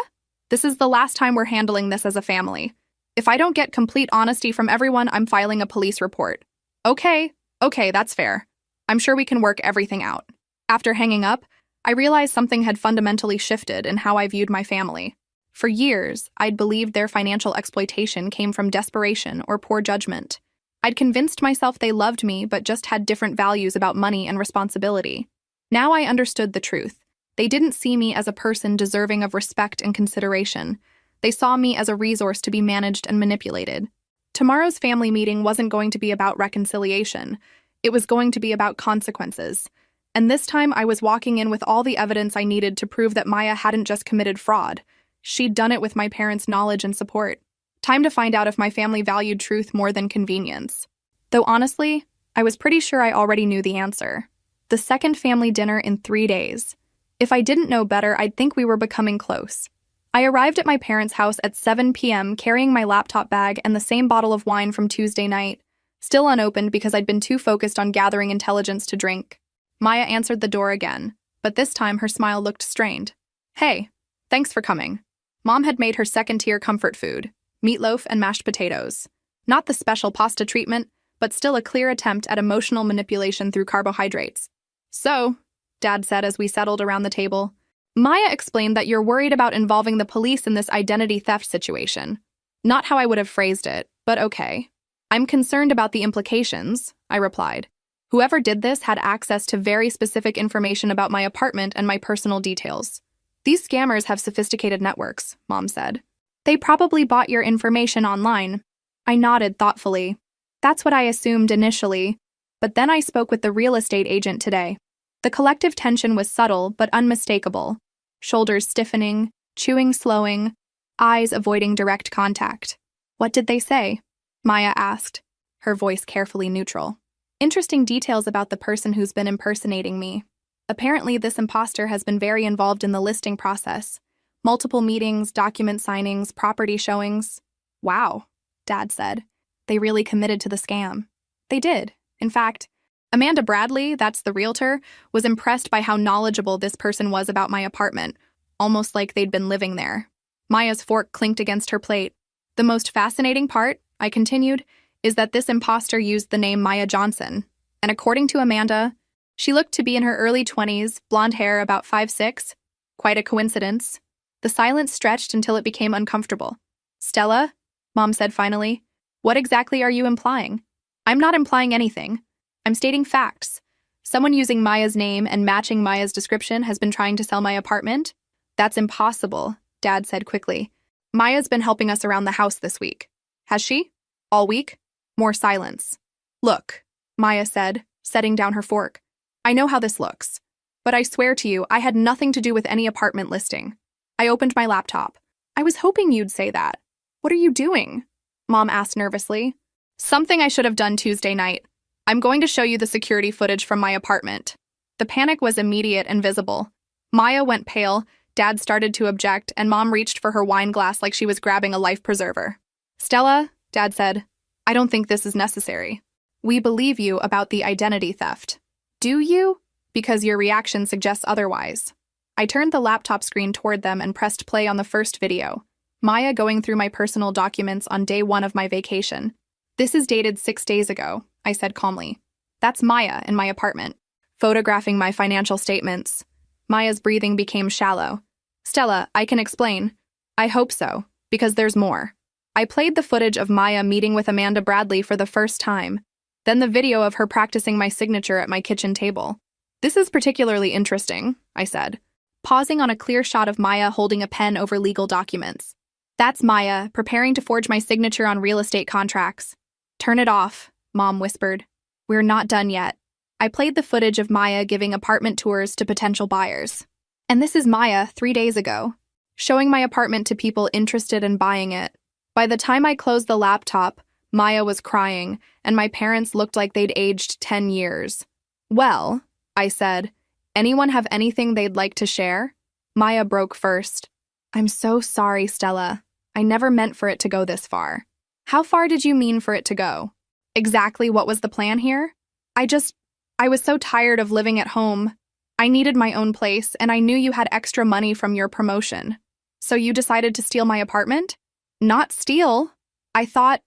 This is the last time we're handling this as a family. If I don't get complete honesty from everyone, I'm filing a police report." Okay, that's fair. I'm sure we can work everything out." After hanging up, I realized something had fundamentally shifted in how I viewed my family. For years, I'd believed their financial exploitation came from desperation or poor judgment. I'd convinced myself they loved me but just had different values about money and responsibility. Now I understood the truth. They didn't see me as a person deserving of respect and consideration. They saw me as a resource to be managed and manipulated. Tomorrow's family meeting wasn't going to be about reconciliation. It was going to be about consequences. And this time I was walking in with all the evidence I needed to prove that Maya hadn't just committed fraud. She'd done it with my parents' knowledge and support. Time to find out if my family valued truth more than convenience. Though honestly, I was pretty sure I already knew the answer. The second family dinner in 3 days. If I didn't know better, I'd think we were becoming close. I arrived at my parents' house at 7 p.m. carrying my laptop bag and the same bottle of wine from Tuesday night, still unopened because I'd been too focused on gathering intelligence to drink. Maya answered the door again, but this time her smile looked strained. "Hey, thanks for coming." Mom had made her second-tier comfort food, meatloaf and mashed potatoes. Not the special pasta treatment, but still a clear attempt at emotional manipulation through carbohydrates. "So," Dad said as we settled around the table, "Maya explained that you're worried about involving the police in this identity theft situation." Not how I would have phrased it, but okay. "I'm concerned about the implications," I replied. "Whoever did this had access to very specific information about my apartment and my personal details." "These scammers have sophisticated networks," Mom said. "They probably bought your information online." I nodded thoughtfully. That's what I assumed initially, but then I spoke with the real estate agent today. The collective tension was subtle but unmistakable. Shoulders stiffening, chewing slowing, eyes avoiding direct contact. "What did they say?" Maya asked, her voice carefully neutral. "Interesting details about the person who's been impersonating me. Apparently, this imposter has been very involved in the listing process. Multiple meetings, document signings, property showings." "Wow," Dad said. "They really committed to the scam." "They did. In fact, Amanda Bradley, that's the realtor, was impressed by how knowledgeable this person was about my apartment, almost like they'd been living there." Maya's fork clinked against her plate. "The most fascinating part," I continued, "is that this imposter used the name Maya Johnson. And according to Amanda, she looked to be in her early 20s, blonde hair, about 5'6". Quite a coincidence." The silence stretched until it became uncomfortable. "Stella," Mom said finally, "what exactly are you implying?" "I'm not implying anything. I'm stating facts. Someone using Maya's name and matching Maya's description has been trying to sell my apartment." "That's impossible," Dad said quickly. "Maya's been helping us around the house this week." "Has she? All week?" More silence. "Look," Maya said, setting down her fork. "I know how this looks. But I swear to you, I had nothing to do with any apartment listing." I opened my laptop. "I was hoping you'd say that." "What are you doing?" Mom asked nervously. "Something I should have done Tuesday night. I'm going to show you the security footage from my apartment." The panic was immediate and visible. Maya went pale, Dad started to object, and Mom reached for her wine glass like she was grabbing a life preserver. "Stella," Dad said, "I don't think this is necessary. We believe you about the identity theft." "Do you?" "Because your reaction suggests otherwise." I turned the laptop screen toward them and pressed play on the first video. Maya going through my personal documents on day 1 of my vacation. "This is dated 6 days ago," I said calmly. "That's Maya in my apartment, photographing my financial statements." Maya's breathing became shallow. "Stella, I can explain." "I hope so, because there's more." I played the footage of Maya meeting with Amanda Bradley for the first time, then the video of her practicing my signature at my kitchen table. "This is particularly interesting," I said, pausing on a clear shot of Maya holding a pen over legal documents. "That's Maya, preparing to forge my signature on real estate contracts." "Turn it off," Mom whispered. "We're not done yet." I played the footage of Maya giving apartment tours to potential buyers. "And this is Maya 3 days ago, showing my apartment to people interested in buying it." By the time I closed the laptop, Maya was crying, and my parents looked like they'd aged 10 years. "Well," I said, "anyone have anything they'd like to share?" Maya broke first. "I'm so sorry, Stella. I never meant for it to go this far." "How far did you mean for it to go?" "Exactly what was the plan here? I was so tired of living at home. I needed my own place, and I knew you had extra money from your promotion. So you decided to steal my apartment?" "Not steal. I thought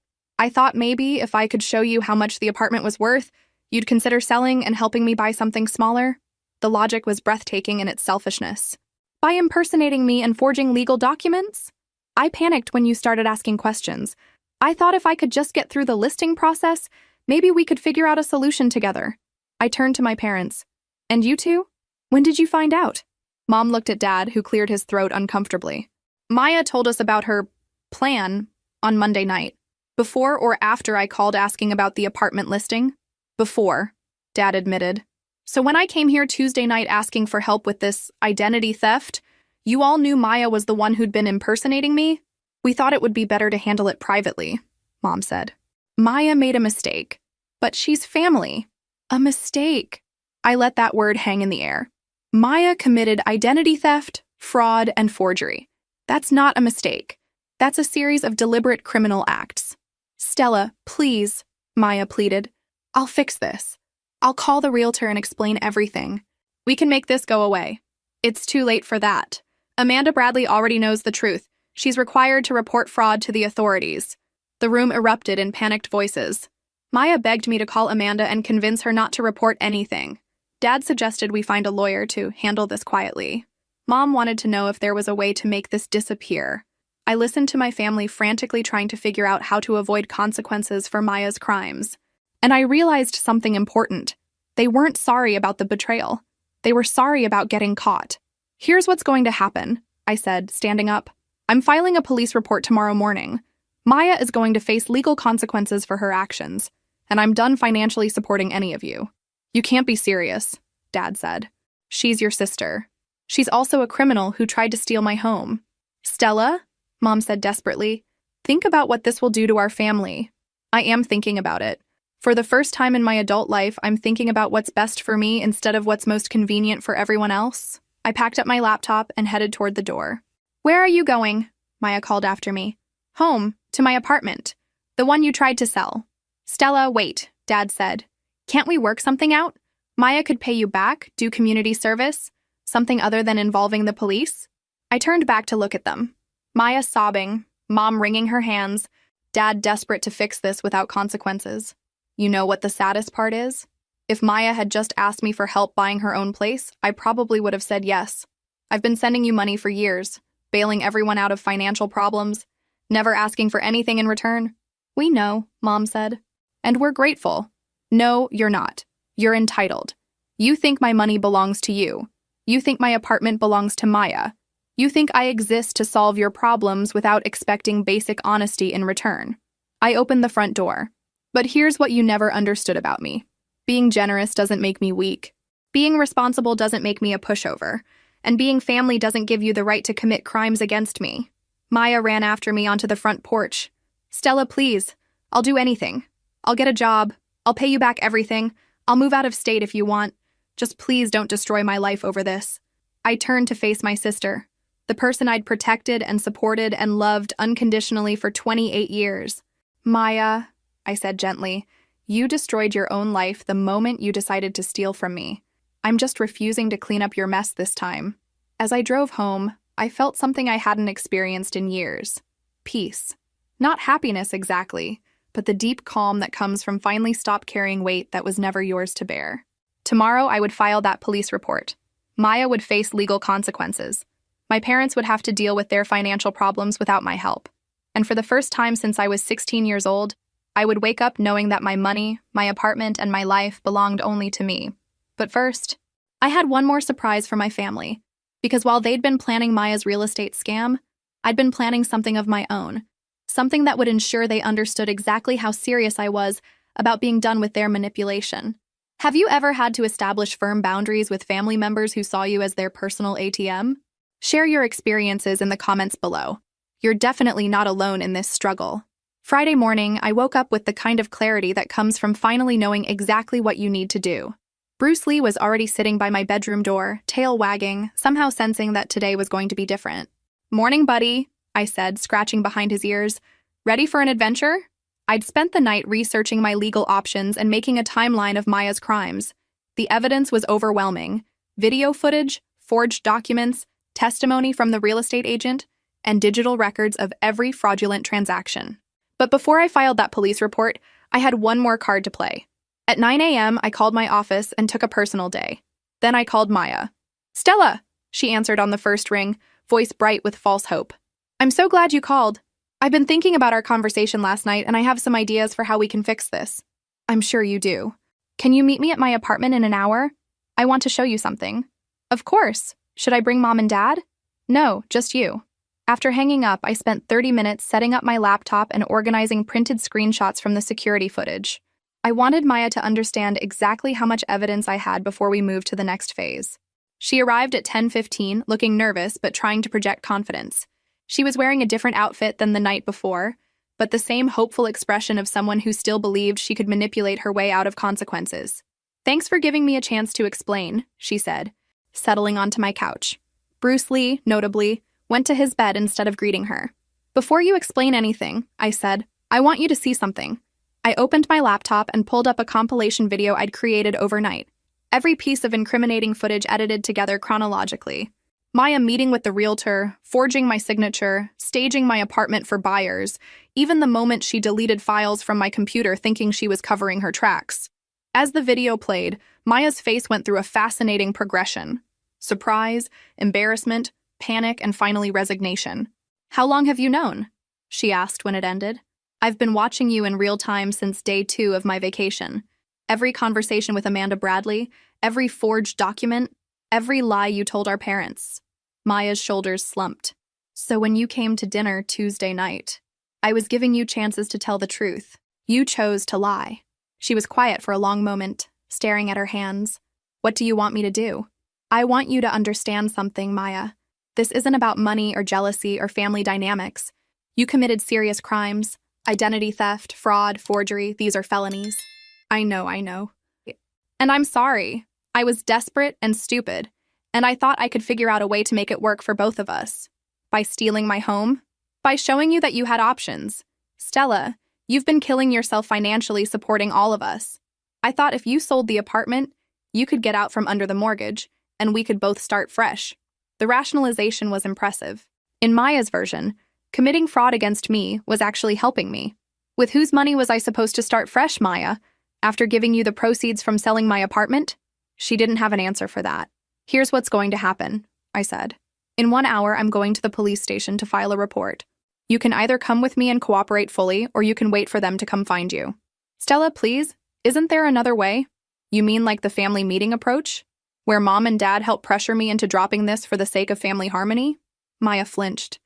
maybe if I could show you how much the apartment was worth, you'd consider selling and helping me buy something smaller." The logic was breathtaking in its selfishness. "By impersonating me and forging legal documents?" I panicked when you started asking questions. I thought if I could just get through the listing process, maybe we could figure out a solution together. I turned to my parents. "And you two? When did you find out?" Mom looked at Dad, who cleared his throat uncomfortably. "Maya told us about her plan on Monday night." "Before or after I called asking about the apartment listing?" "Before," Dad admitted. "So when I came here Tuesday night asking for help with this identity theft, you all knew Maya was the one who'd been impersonating me?" "We thought it would be better to handle it privately," Mom said. "Maya made a mistake, but she's family." "A mistake." I let that word hang in the air. "Maya committed identity theft, fraud, and forgery. That's not a mistake. That's a series of deliberate criminal acts." "Stella, please," Maya pleaded. "I'll fix this. I'll call the realtor and explain everything. We can make this go away." "It's too late for that. Amanda Bradley already knows the truth. She's required to report fraud to the authorities." The room erupted in panicked voices. Maya begged me to call Amanda and convince her not to report anything. Dad suggested we find a lawyer to handle this quietly. Mom wanted to know if there was a way to make this disappear. I listened to my family frantically trying to figure out how to avoid consequences for Maya's crimes. And I realized something important. They weren't sorry about the betrayal. They were sorry about getting caught. "Here's what's going to happen," I said, standing up. "I'm filing a police report tomorrow morning. Maya is going to face legal consequences for her actions, and I'm done financially supporting any of you." "You can't be serious." Dad said. She's your sister. She's also a criminal who tried to steal my home. Stella, Mom said desperately, think about what this will do to our family. I am thinking about it. For the first time in my adult life, I'm thinking about what's best for me instead of what's most convenient for everyone else. I packed up my laptop and headed toward the door. Where are you going? Maya called after me. Home, to my apartment. The one you tried to sell. Stella, wait, Dad said. Can't we work something out? Maya could pay you back, do community service, something other than involving the police. I turned back to look at them. Maya sobbing, Mom wringing her hands, Dad desperate to fix this without consequences. You know what the saddest part is? If Maya had just asked me for help buying her own place, I probably would have said yes. I've been sending you money for years, bailing everyone out of financial problems, never asking for anything in return. We know, Mom said. And we're grateful. No, you're not. You're entitled. You think my money belongs to you. You think my apartment belongs to Maya. You think I exist to solve your problems without expecting basic honesty in return. I opened the front door. But here's what you never understood about me. Being generous doesn't make me weak. Being responsible doesn't make me a pushover. And being family doesn't give you the right to commit crimes against me. Maya ran after me onto the front porch. Stella, please. I'll do anything. I'll get a job. I'll pay you back everything. I'll move out of state if you want. Just please don't destroy my life over this. I turned to face my sister, the person I'd protected and supported and loved unconditionally for 28 years. Maya, I said gently, you destroyed your own life the moment you decided to steal from me. I'm just refusing to clean up your mess this time. As I drove home, I felt something I hadn't experienced in years. Peace. Not happiness exactly, but the deep calm that comes from finally stop carrying weight that was never yours to bear. Tomorrow I would file that police report. Maya would face legal consequences. My parents would have to deal with their financial problems without my help. And for the first time since I was 16 years old, I would wake up knowing that my money, my apartment, and my life belonged only to me. But first, I had one more surprise for my family, because while they'd been planning Maya's real estate scam, I'd been planning something of my own, something that would ensure they understood exactly how serious I was about being done with their manipulation. Have you ever had to establish firm boundaries with family members who saw you as their personal ATM? Share your experiences in the comments below. You're definitely not alone in this struggle. Friday morning, I woke up with the kind of clarity that comes from finally knowing exactly what you need to do. Bruce Lee was already sitting by my bedroom door, tail wagging, somehow sensing that today was going to be different. Morning, buddy, I said, scratching behind his ears. Ready for an adventure? I'd spent the night researching my legal options and making a timeline of Maya's crimes. The evidence was overwhelming. Video footage, forged documents, testimony from the real estate agent, and digital records of every fraudulent transaction. But before I filed that police report, I had one more card to play. At 9 a.m., I called my office and took a personal day. Then I called Maya. Stella, she answered on the first ring, voice bright with false hope. I'm so glad you called. I've been thinking about our conversation last night, and I have some ideas for how we can fix this. I'm sure you do. Can you meet me at my apartment in an hour? I want to show you something. Of course. Should I bring Mom and Dad? No, just you. After hanging up, I spent 30 minutes setting up my laptop and organizing printed screenshots from the security footage. I wanted Maya to understand exactly how much evidence I had before we moved to the next phase. She arrived at 10:15, looking nervous but trying to project confidence. She was wearing a different outfit than the night before, but the same hopeful expression of someone who still believed she could manipulate her way out of consequences. Thanks for giving me a chance to explain, she said, settling onto my couch. Bruce Lee, notably, went to his bed instead of greeting her. Before you explain anything, I said, I want you to see something. I opened my laptop and pulled up a compilation video I'd created overnight. Every piece of incriminating footage edited together chronologically. Maya meeting with the realtor, forging my signature, staging my apartment for buyers, even the moment she deleted files from my computer thinking she was covering her tracks. As the video played, Maya's face went through a fascinating progression. Surprise, embarrassment, panic, and finally resignation. How long have you known? She asked when it ended. I've been watching you in real time since day 2 of my vacation. Every conversation with Amanda Bradley, every forged document, every lie you told our parents. Maya's shoulders slumped. So when you came to dinner Tuesday night, I was giving you chances to tell the truth. You chose to lie. She was quiet for a long moment, staring at her hands. What do you want me to do? I want you to understand something, Maya. This isn't about money or jealousy or family dynamics. You committed serious crimes, identity theft, fraud, forgery. These are felonies. I know. And I'm sorry. I was desperate and stupid, and I thought I could figure out a way to make it work for both of us. By stealing my home? By showing you that you had options. Stella, you've been killing yourself financially supporting all of us. I thought if you sold the apartment, you could get out from under the mortgage, and we could both start fresh. The rationalization was impressive. In Maya's version, committing fraud against me was actually helping me. With whose money was I supposed to start fresh, Maya? After giving you the proceeds from selling my apartment? She didn't have an answer for that. Here's what's going to happen, I said. In 1 hour, I'm going to the police station to file a report. You can either come with me and cooperate fully, or you can wait for them to come find you. Stella, please, isn't there another way? You mean like the family meeting approach? Where mom and dad help pressure me into dropping this for the sake of family harmony? Maya flinched.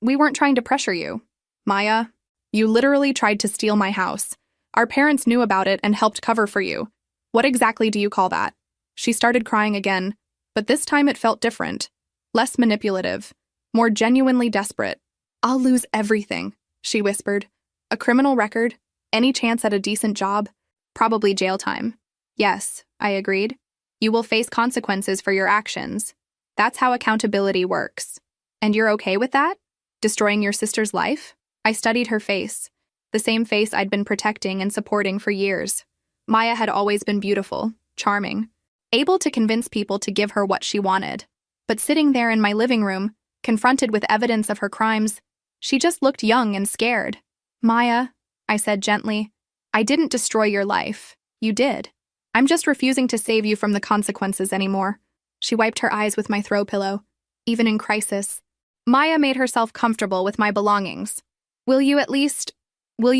We weren't trying to pressure you. Maya, you literally tried to steal my house. Our parents knew about it and helped cover for you. What exactly do you call that? She started crying again, but this time it felt different. Less manipulative. More genuinely desperate. I'll lose everything, she whispered. A criminal record? Any chance at a decent job? Probably jail time. Yes, I agreed. You will face consequences for your actions. That's how accountability works. And you're okay with that? Destroying your sister's life? I studied her face. The same face I'd been protecting and supporting for years. Maya had always been beautiful, charming, able to convince people to give her what she wanted. But sitting there in my living room, confronted with evidence of her crimes, she just looked young and scared. Maya, I said gently, I didn't destroy your life. You did. I'm just refusing to save you from the consequences anymore. She wiped her eyes with my throw pillow. Even in crisis, Maya made herself comfortable with my belongings. Will you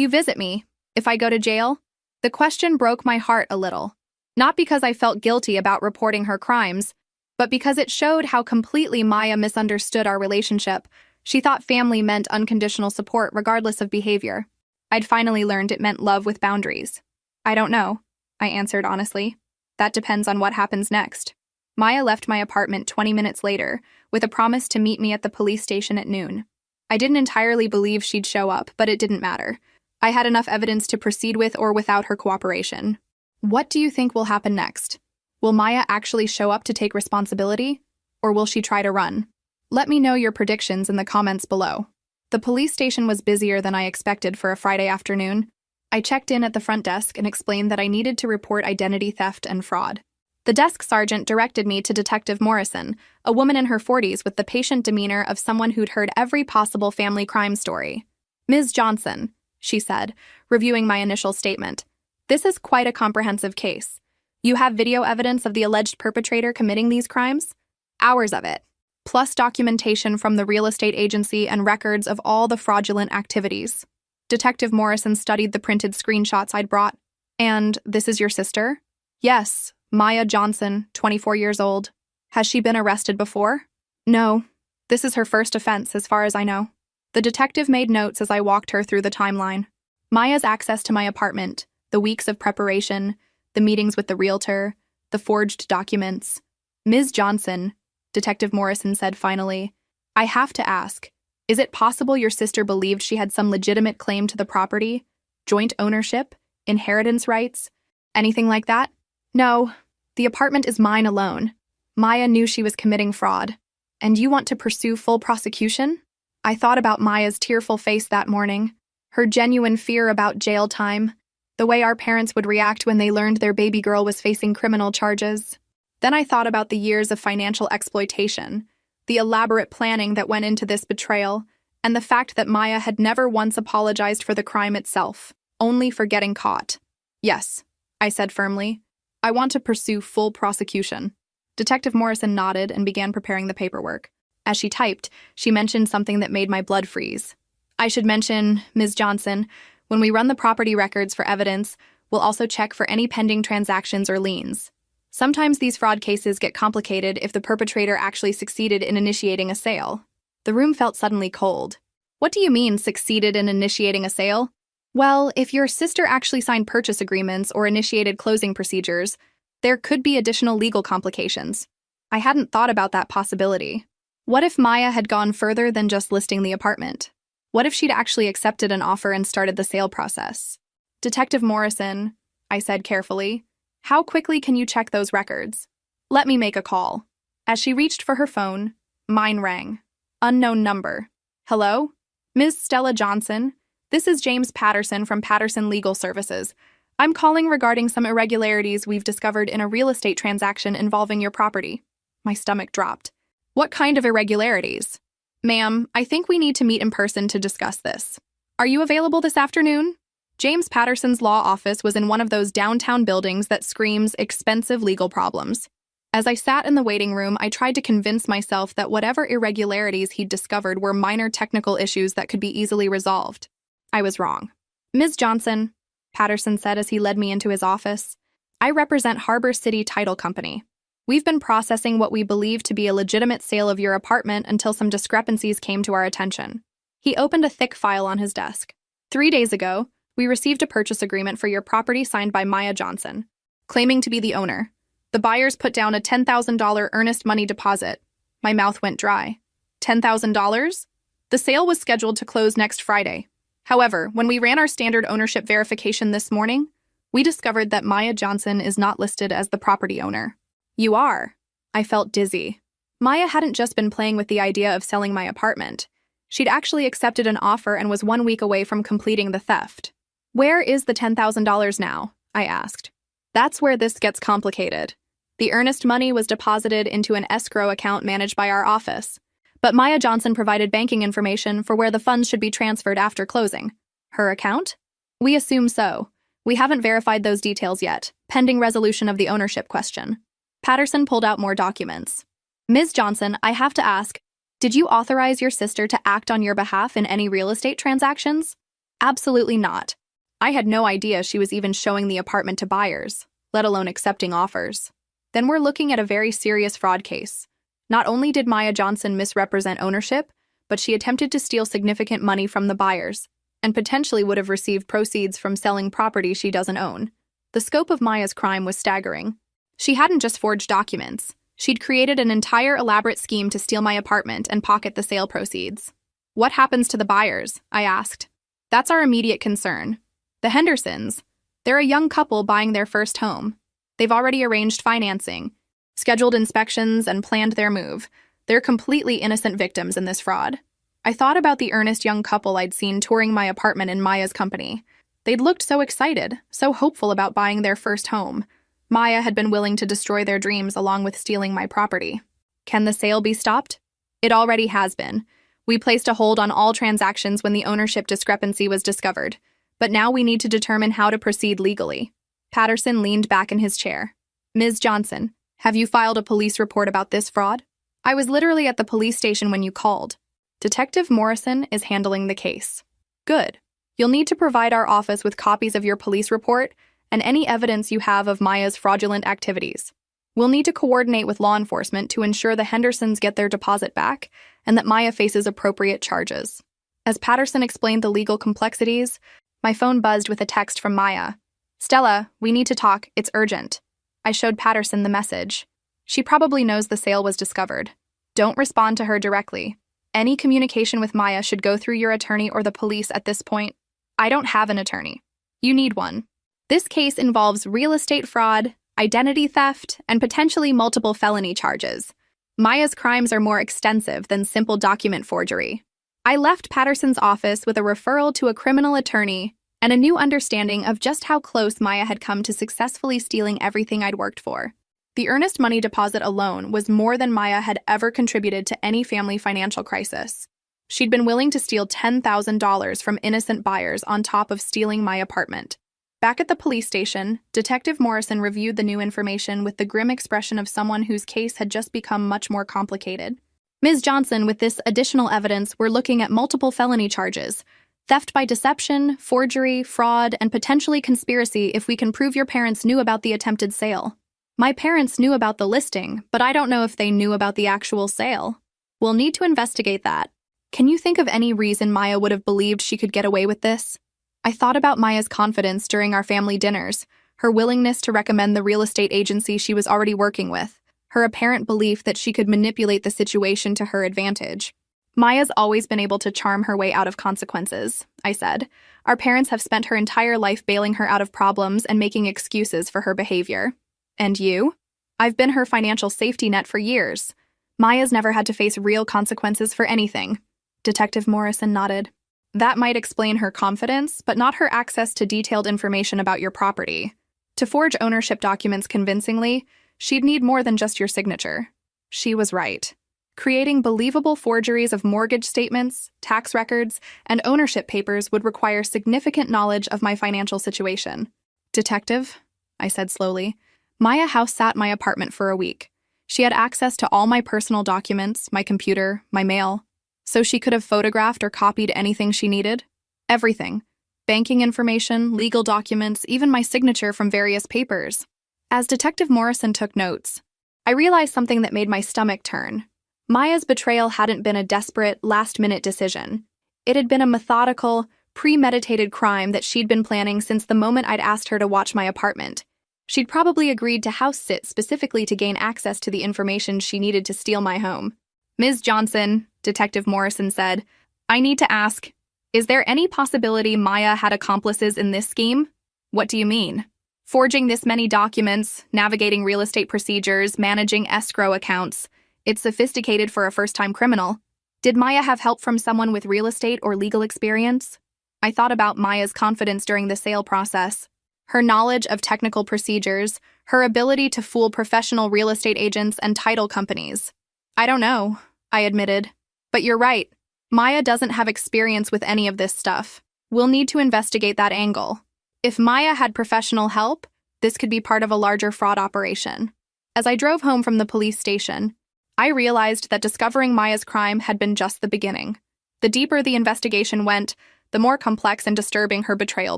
visit me if I go to jail? The question broke my heart a little. Not because I felt guilty about reporting her crimes, but because it showed how completely Maya misunderstood our relationship. She thought family meant unconditional support regardless of behavior. I'd finally learned it meant love with boundaries. I don't know, I answered honestly. That depends on what happens next. Maya left my apartment 20 minutes later, with a promise to meet me at the police station at noon. I didn't entirely believe she'd show up, but it didn't matter. I had enough evidence to proceed with or without her cooperation. What do you think will happen next? Will Maya actually show up to take responsibility? Or will she try to run? Let me know your predictions in the comments below. The police station was busier than I expected for a Friday afternoon. I checked in at the front desk and explained that I needed to report identity theft and fraud. The desk sergeant directed me to Detective Morrison, a woman in her 40s with the patient demeanor of someone who'd heard every possible family crime story. Ms. Johnson, she said, reviewing my initial statement. This is quite a comprehensive case. You have video evidence of the alleged perpetrator committing these crimes? Hours of it, plus documentation from the real estate agency and records of all the fraudulent activities. Detective Morrison studied the printed screenshots I'd brought. And this is your sister? Yes, Maya Johnson, 24 years old. Has she been arrested before? No. This is her first offense, as far as I know. The detective made notes as I walked her through the timeline. Maya's access to my apartment, the weeks of preparation, the meetings with the realtor, the forged documents. Ms. Johnson, Detective Morrison said finally, I have to ask, is it possible your sister believed she had some legitimate claim to the property? Joint ownership? Inheritance rights? Anything like that? No, the apartment is mine alone. Maya knew she was committing fraud. And you want to pursue full prosecution? I thought about Maya's tearful face that morning, her genuine fear about jail time, the way our parents would react when they learned their baby girl was facing criminal charges. Then I thought about the years of financial exploitation, the elaborate planning that went into this betrayal, and the fact that Maya had never once apologized for the crime itself, only for getting caught. Yes, I said firmly. I want to pursue full prosecution. Detective Morrison nodded and began preparing the paperwork. As she typed, she mentioned something that made my blood freeze. I should mention, Ms. Johnson, when we run the property records for evidence, we'll also check for any pending transactions or liens. Sometimes these fraud cases get complicated if the perpetrator actually succeeded in initiating a sale. The room felt suddenly cold. What do you mean, succeeded in initiating a sale? Well, if your sister actually signed purchase agreements or initiated closing procedures, There could be additional legal complications. I hadn't thought about that possibility. What if Maya had gone further than just listing the apartment? What if she'd actually accepted an offer and started the sale process? Detective Morrison, I said carefully, how quickly can you check those records? Let me make a call. As she reached for her phone, mine rang. Unknown number. Hello? Ms. Stella Johnson, this is James Patterson from Patterson Legal Services. I'm calling regarding some irregularities we've discovered in a real estate transaction involving your property. My stomach dropped. What kind of irregularities? Ma'am, I think we need to meet in person to discuss this. Are you available this afternoon? James Patterson's law office was in one of those downtown buildings that screams expensive legal problems. As I sat in the waiting room, I tried to convince myself that whatever irregularities he'd discovered were minor technical issues that could be easily resolved. I was wrong. Ms. Johnson, Patterson said as he led me into his office, I represent Harbor City Title Company. We've been processing what we believe to be a legitimate sale of your apartment until some discrepancies came to our attention. He opened a thick file on his desk. 3 days ago, we received a purchase agreement for your property signed by Maya Johnson, claiming to be the owner. The buyers put down a $10,000 earnest money deposit. My mouth went dry. $10,000? The sale was scheduled to close next Friday. However, when we ran our standard ownership verification this morning, we discovered that Maya Johnson is not listed as the property owner. You are. I felt dizzy. Maya hadn't just been playing with the idea of selling my apartment. She'd actually accepted an offer and was 1 week away from completing the theft. Where is the $10,000 now? I asked. That's where this gets complicated. The earnest money was deposited into an escrow account managed by our office, but Maya Johnson provided banking information for where the funds should be transferred after closing. Her account? We assume so. We haven't verified those details yet, pending resolution of the ownership question. Patterson pulled out more documents. Ms. Johnson, I have to ask, did you authorize your sister to act on your behalf in any real estate transactions? Absolutely not. I had no idea she was even showing the apartment to buyers, let alone accepting offers. Then we're looking at a very serious fraud case. Not only did Maya Johnson misrepresent ownership, but she attempted to steal significant money from the buyers, and potentially would have received proceeds from selling property she doesn't own. The scope of Maya's crime was staggering. She hadn't just forged documents. She'd created an entire elaborate scheme to steal my apartment and pocket the sale proceeds. What happens to the buyers? I asked. That's our immediate concern. The Hendersons. They're a young couple buying their first home. They've already arranged financing, scheduled inspections, and planned their move. They're completely innocent victims in this fraud. I thought about the earnest young couple I'd seen touring my apartment in Maya's company. They'd looked so excited, so hopeful about buying their first home. Maya had been willing to destroy their dreams along with stealing my property. Can the sale be stopped? It already has been. We placed a hold on all transactions when the ownership discrepancy was discovered, but now we need to determine how to proceed legally. Patterson leaned back in his chair. Ms. Johnson, have you filed a police report about this fraud? I was literally at the police station when you called. Detective Morrison is handling the case. Good. You'll need to provide our office with copies of your police report and any evidence you have of Maya's fraudulent activities. We'll need to coordinate with law enforcement to ensure the Hendersons get their deposit back and that Maya faces appropriate charges. As Patterson explained the legal complexities, my phone buzzed with a text from Maya. Stella, we need to talk. It's urgent. I showed Patterson the message. She probably knows the sale was discovered. Don't respond to her directly. Any communication with Maya should go through your attorney or the police at this point. I don't have an attorney. You need one. This case involves real estate fraud, identity theft, and potentially multiple felony charges. Maya's crimes are more extensive than simple document forgery. I left Patterson's office with a referral to a criminal attorney and a new understanding of just how close Maya had come to successfully stealing everything I'd worked for. The earnest money deposit alone was more than Maya had ever contributed to any family financial crisis. She'd been willing to steal $10,000 from innocent buyers on top of stealing my apartment. Back at the police station, Detective Morrison reviewed the new information with the grim expression of someone whose case had just become much more complicated. Ms. Johnson, with this additional evidence, we're looking at multiple felony charges: theft by deception, forgery, fraud, and potentially conspiracy if we can prove your parents knew about the attempted sale. My parents knew about the listing, but I don't know if they knew about the actual sale. We'll need to investigate that. Can you think of any reason Maya would have believed she could get away with this? I thought about Maya's confidence during our family dinners, her willingness to recommend the real estate agency she was already working with, her apparent belief that she could manipulate the situation to her advantage. Maya's always been able to charm her way out of consequences, I said. Our parents have spent her entire life bailing her out of problems and making excuses for her behavior. And you? I've been her financial safety net for years. Maya's never had to face real consequences for anything. Detective Morrison nodded. That might explain her confidence, but not her access to detailed information about your property. To forge ownership documents convincingly, she'd need more than just your signature. She was right. Creating believable forgeries of mortgage statements, tax records, and ownership papers would require significant knowledge of my financial situation. Detective, I said slowly, Maya house sat my apartment for a week. She had access to all my personal documents, my computer, my mail, so she could have photographed or copied anything she needed. Everything. Banking information, legal documents, even my signature from various papers. As Detective Morrison took notes, I realized something that made my stomach turn. Maya's betrayal hadn't been a desperate, last-minute decision. It had been a methodical, premeditated crime that she'd been planning since the moment I'd asked her to watch my apartment. She'd probably agreed to house-sit specifically to gain access to the information she needed to steal my home. Ms. Johnson, Detective Morrison said, I need to ask, is there any possibility Maya had accomplices in this scheme? What do you mean? Forging this many documents, navigating real estate procedures, managing escrow accounts. It's sophisticated for a first-time criminal. Did Maya have help from someone with real estate or legal experience? I thought about Maya's confidence during the sale process, her knowledge of technical procedures, her ability to fool professional real estate agents and title companies. I don't know, I admitted. But you're right. Maya doesn't have experience with any of this stuff. We'll need to investigate that angle. If Maya had professional help, this could be part of a larger fraud operation. As I drove home from the police station, I realized that discovering Maya's crime had been just the beginning. The deeper the investigation went, the more complex and disturbing her betrayal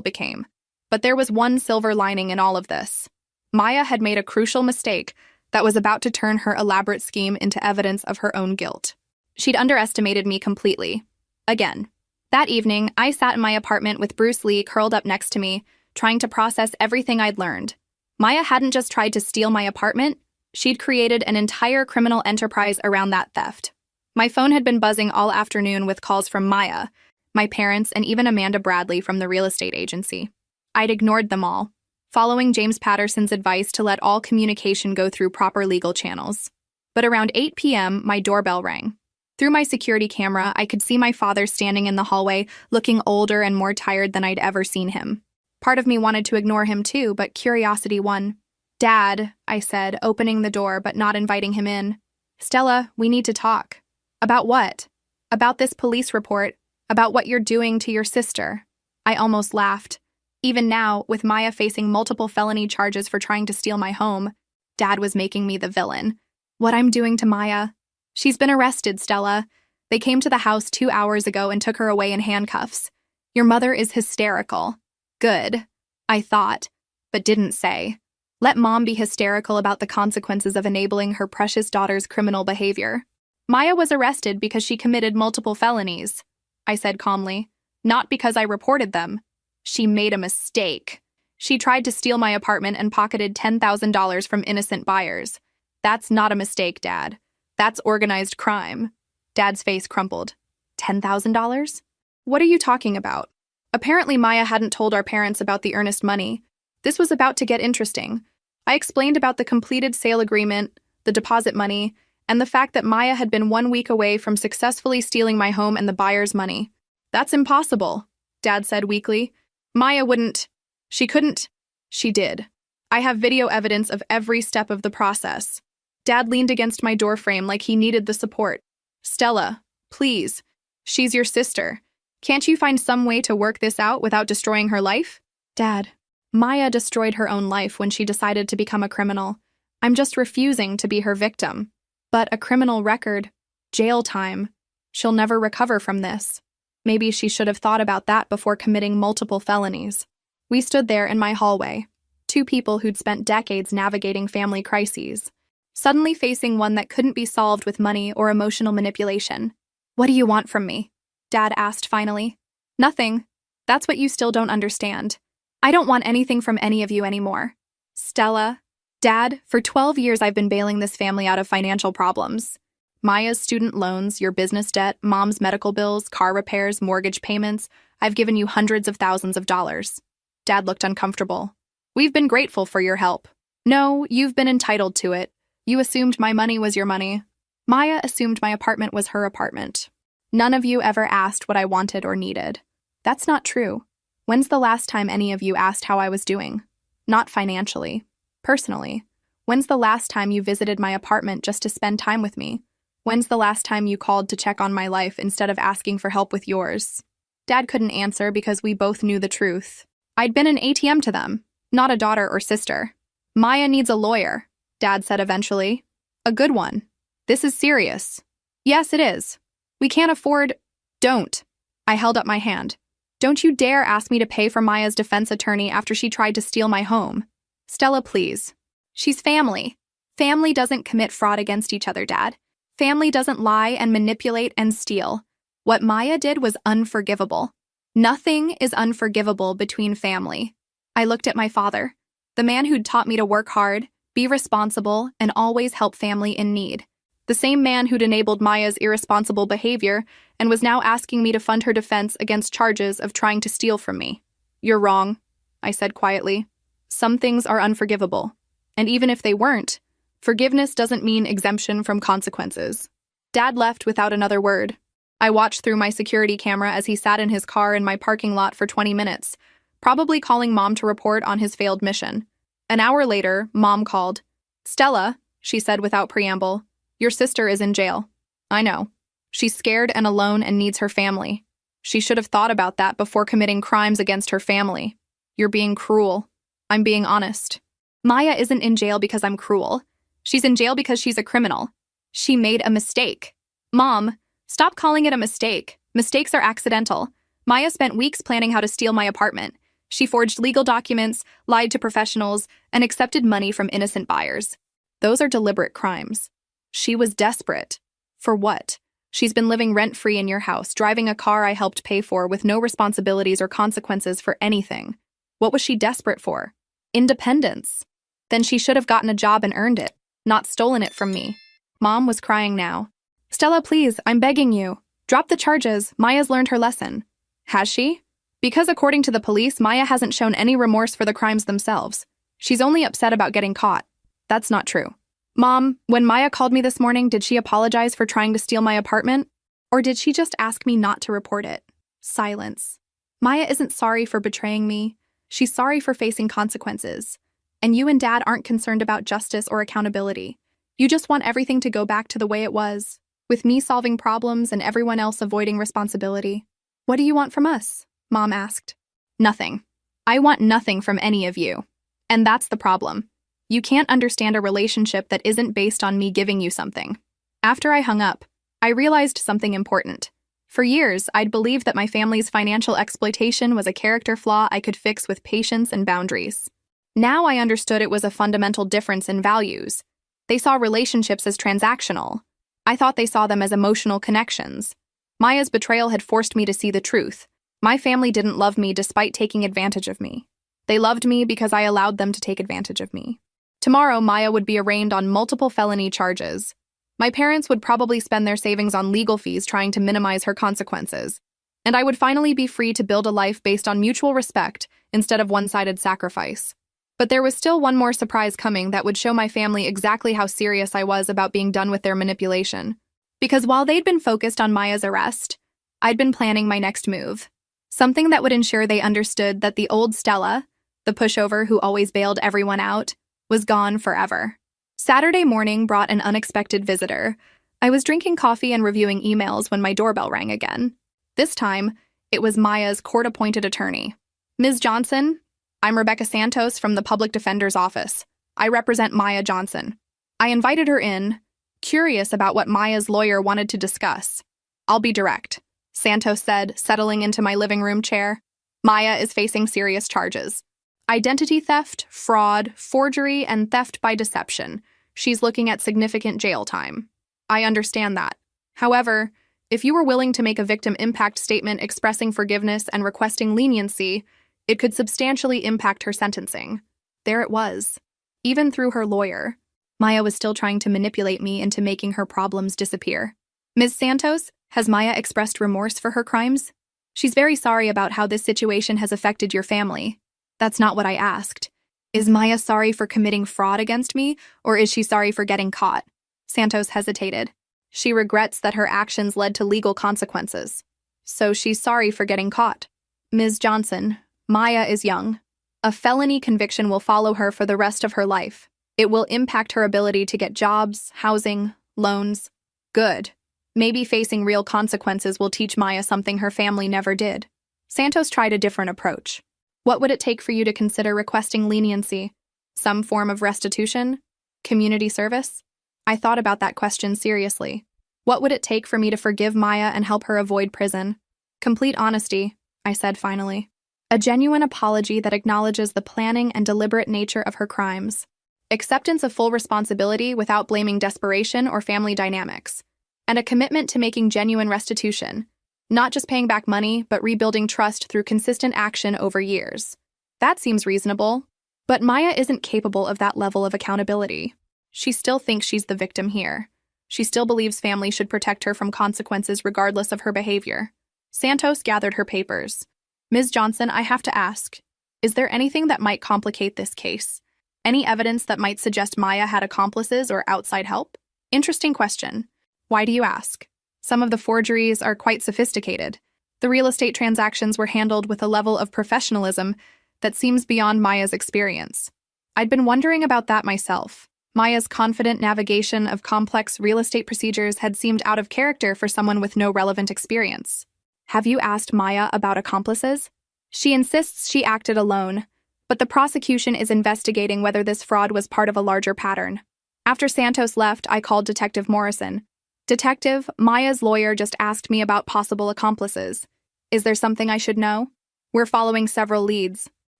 became. But there was one silver lining in all of this. Maya had made a crucial mistake that was about to turn her elaborate scheme into evidence of her own guilt. She'd underestimated me completely. Again. That evening, I sat in my apartment with Bruce Lee curled up next to me, trying to process everything I'd learned. Maya hadn't just tried to steal my apartment, she'd created an entire criminal enterprise around that theft. My phone had been buzzing all afternoon with calls from Maya, my parents, and even Amanda Bradley from the real estate agency. I'd ignored them all, following James Patterson's advice to let all communication go through proper legal channels. But around 8 p.m., my doorbell rang. Through my security camera, I could see my father standing in the hallway, looking older and more tired than I'd ever seen him. Part of me wanted to ignore him too, but curiosity won. Dad, I said, opening the door but not inviting him in. Stella, we need to talk. About what? About this police report, about what you're doing to your sister. I almost laughed. Even now, with Maya facing multiple felony charges for trying to steal my home, Dad was making me the villain. What I'm doing to Maya? She's been arrested, Stella. They came to the house 2 hours ago and took her away in handcuffs. Your mother is hysterical. Good, I thought, but didn't say. Let Mom be hysterical about the consequences of enabling her precious daughter's criminal behavior. Maya was arrested because she committed multiple felonies, I said calmly, not because I reported them. She made a mistake. She tried to steal my apartment and pocketed $10,000 from innocent buyers. That's not a mistake, Dad. That's organized crime. Dad's face crumpled. $10,000? What are you talking about? Apparently, Maya hadn't told our parents about the earnest money. This was about to get interesting. I explained about the completed sale agreement, the deposit money, and the fact that Maya had been 1 week away from successfully stealing my home and the buyer's money. That's impossible, Dad said weakly. Maya wouldn't. She couldn't. She did. I have video evidence of every step of the process. Dad leaned against my doorframe like he needed the support. Stella, please. She's your sister. Can't you find some way to work this out without destroying her life? Dad, Maya destroyed her own life when she decided to become a criminal. I'm just refusing to be her victim. But a criminal record, jail time. She'll never recover from this. Maybe she should have thought about that before committing multiple felonies. We stood there in my hallway, two people who'd spent decades navigating family crises, suddenly facing one that couldn't be solved with money or emotional manipulation. What do you want from me? Dad asked finally. Nothing. That's what you still don't understand. I don't want anything from any of you anymore. Stella, Dad, for 12 years I've been bailing this family out of financial problems. Maya's student loans, your business debt, Mom's medical bills, car repairs, mortgage payments. I've given you hundreds of thousands of dollars. Dad looked uncomfortable. We've been grateful for your help. No, you've been entitled to it. You assumed my money was your money. Maya assumed my apartment was her apartment. None of you ever asked what I wanted or needed. That's not true. When's the last time any of you asked how I was doing? Not financially. Personally. When's the last time you visited my apartment just to spend time with me? When's the last time you called to check on my life instead of asking for help with yours? Dad couldn't answer because we both knew the truth. I'd been an ATM to them, not a daughter or sister. Maya needs a lawyer, Dad said eventually. A good one. This is serious. Yes, it is. We can't afford— Don't. I held up my hand. Don't you dare ask me to pay for Maya's defense attorney after she tried to steal my home. Stella, please. She's family. Family doesn't commit fraud against each other, Dad. Family doesn't lie and manipulate and steal. What Maya did was unforgivable. Nothing is unforgivable between family. I looked at my father, the man who'd taught me to work hard, be responsible, and always help family in need. The same man who'd enabled Maya's irresponsible behavior and was now asking me to fund her defense against charges of trying to steal from me. You're wrong, I said quietly. Some things are unforgivable. And even if they weren't, forgiveness doesn't mean exemption from consequences. Dad left without another word. I watched through my security camera as he sat in his car in my parking lot for 20 minutes, probably calling Mom to report on his failed mission. An hour later, Mom called. Stella, she said without preamble, your sister is in jail. I know. She's scared and alone and needs her family. She should have thought about that before committing crimes against her family. You're being cruel. I'm being honest. Maya isn't in jail because I'm cruel. She's in jail because she's a criminal. She made a mistake. Mom, stop calling it a mistake. Mistakes are accidental. Maya spent weeks planning how to steal my apartment. She forged legal documents, lied to professionals, and accepted money from innocent buyers. Those are deliberate crimes. She was desperate. For what? She's been living rent-free in your house, driving a car I helped pay for with no responsibilities or consequences for anything. What was she desperate for? Independence. Then she should have gotten a job and earned it, not stolen it from me. Mom was crying now. Stella, please, I'm begging you. Drop the charges. Maya's learned her lesson. Has she? Because according to the police, Maya hasn't shown any remorse for the crimes themselves. She's only upset about getting caught. That's not true. Mom, when Maya called me this morning, did she apologize for trying to steal my apartment? Or did she just ask me not to report it? Silence. Maya isn't sorry for betraying me. She's sorry for facing consequences. And you and Dad aren't concerned about justice or accountability. You just want everything to go back to the way it was, with me solving problems and everyone else avoiding responsibility. What do you want from us? Mom asked. Nothing. I want nothing from any of you. And that's the problem. You can't understand a relationship that isn't based on me giving you something. After I hung up, I realized something important. For years, I'd believed that my family's financial exploitation was a character flaw I could fix with patience and boundaries. Now I understood it was a fundamental difference in values. They saw relationships as transactional. I thought they saw them as emotional connections. Maya's betrayal had forced me to see the truth. My family didn't love me despite taking advantage of me. They loved me because I allowed them to take advantage of me. Tomorrow, Maya would be arraigned on multiple felony charges. My parents would probably spend their savings on legal fees trying to minimize her consequences. And I would finally be free to build a life based on mutual respect instead of one-sided sacrifice. But there was still one more surprise coming that would show my family exactly how serious I was about being done with their manipulation. Because while they'd been focused on Maya's arrest, I'd been planning my next move. Something that would ensure they understood that the old Stella, the pushover who always bailed everyone out, was gone forever. Saturday morning brought an unexpected visitor. I was drinking coffee and reviewing emails when my doorbell rang again. This time, it was Maya's court-appointed attorney. Ms. Johnson, I'm Rebecca Santos from the Public Defender's Office. I represent Maya Johnson. I invited her in, curious about what Maya's lawyer wanted to discuss. I'll be direct, Santos said, settling into my living room chair. Maya is facing serious charges. Identity theft, fraud, forgery, and theft by deception. She's looking at significant jail time. I understand that. However, if you were willing to make a victim impact statement expressing forgiveness and requesting leniency, It could substantially impact her sentencing. There it was. Even through her lawyer, Maya was still trying to manipulate me into making her problems disappear. Ms. Santos, has Maya expressed remorse for her crimes? She's very sorry about how this situation has affected your family. That's not what I asked. Is Maya sorry for committing fraud against me, or is she sorry for getting caught? Santos hesitated. She regrets that her actions led to legal consequences. So she's sorry for getting caught. Ms. Johnson, Maya is young. A felony conviction will follow her for the rest of her life. It will impact her ability to get jobs, housing, loans. Good. Maybe facing real consequences will teach Maya something her family never did. Santos tried a different approach. What would it take for you to consider requesting leniency? Some form of restitution? Community service? I thought about that question seriously. What would it take for me to forgive Maya and help her avoid prison? Complete honesty, I said finally. A genuine apology that acknowledges the planning and deliberate nature of her crimes. Acceptance of full responsibility without blaming desperation or family dynamics. And a commitment to making genuine restitution. Not just paying back money, but rebuilding trust through consistent action over years. That seems reasonable. But Maya isn't capable of that level of accountability. She still thinks she's the victim here. She still believes family should protect her from consequences regardless of her behavior. Santos gathered her papers. Ms. Johnson, I have to ask, is there anything that might complicate this case? Any evidence that might suggest Maya had accomplices or outside help? Interesting question. Why do you ask? Some of the forgeries are quite sophisticated. The real estate transactions were handled with a level of professionalism that seems beyond Maya's experience. I'd been wondering about that myself. Maya's confident navigation of complex real estate procedures had seemed out of character for someone with no relevant experience. Have you asked Maya about accomplices? She insists she acted alone, but the prosecution is investigating whether this fraud was part of a larger pattern. After Santos left, I called Detective Morrison. Detective, Maya's lawyer just asked me about possible accomplices. Is there something I should know? We're following several leads.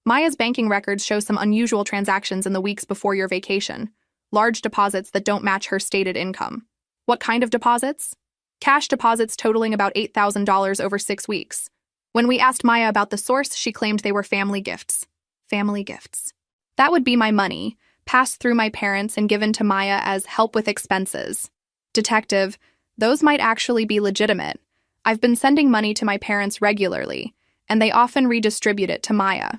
Maya's banking records show some unusual transactions in the weeks before your vacation. Large deposits that don't match her stated income. What kind of deposits? Cash deposits totaling about $8,000 over 6 weeks. When we asked Maya about the source, she claimed they were family gifts. Family gifts. That would be my money, passed through my parents and given to Maya as help with expenses. Detective, those might actually be legitimate. I've been sending money to my parents regularly, and they often redistribute it to Maya.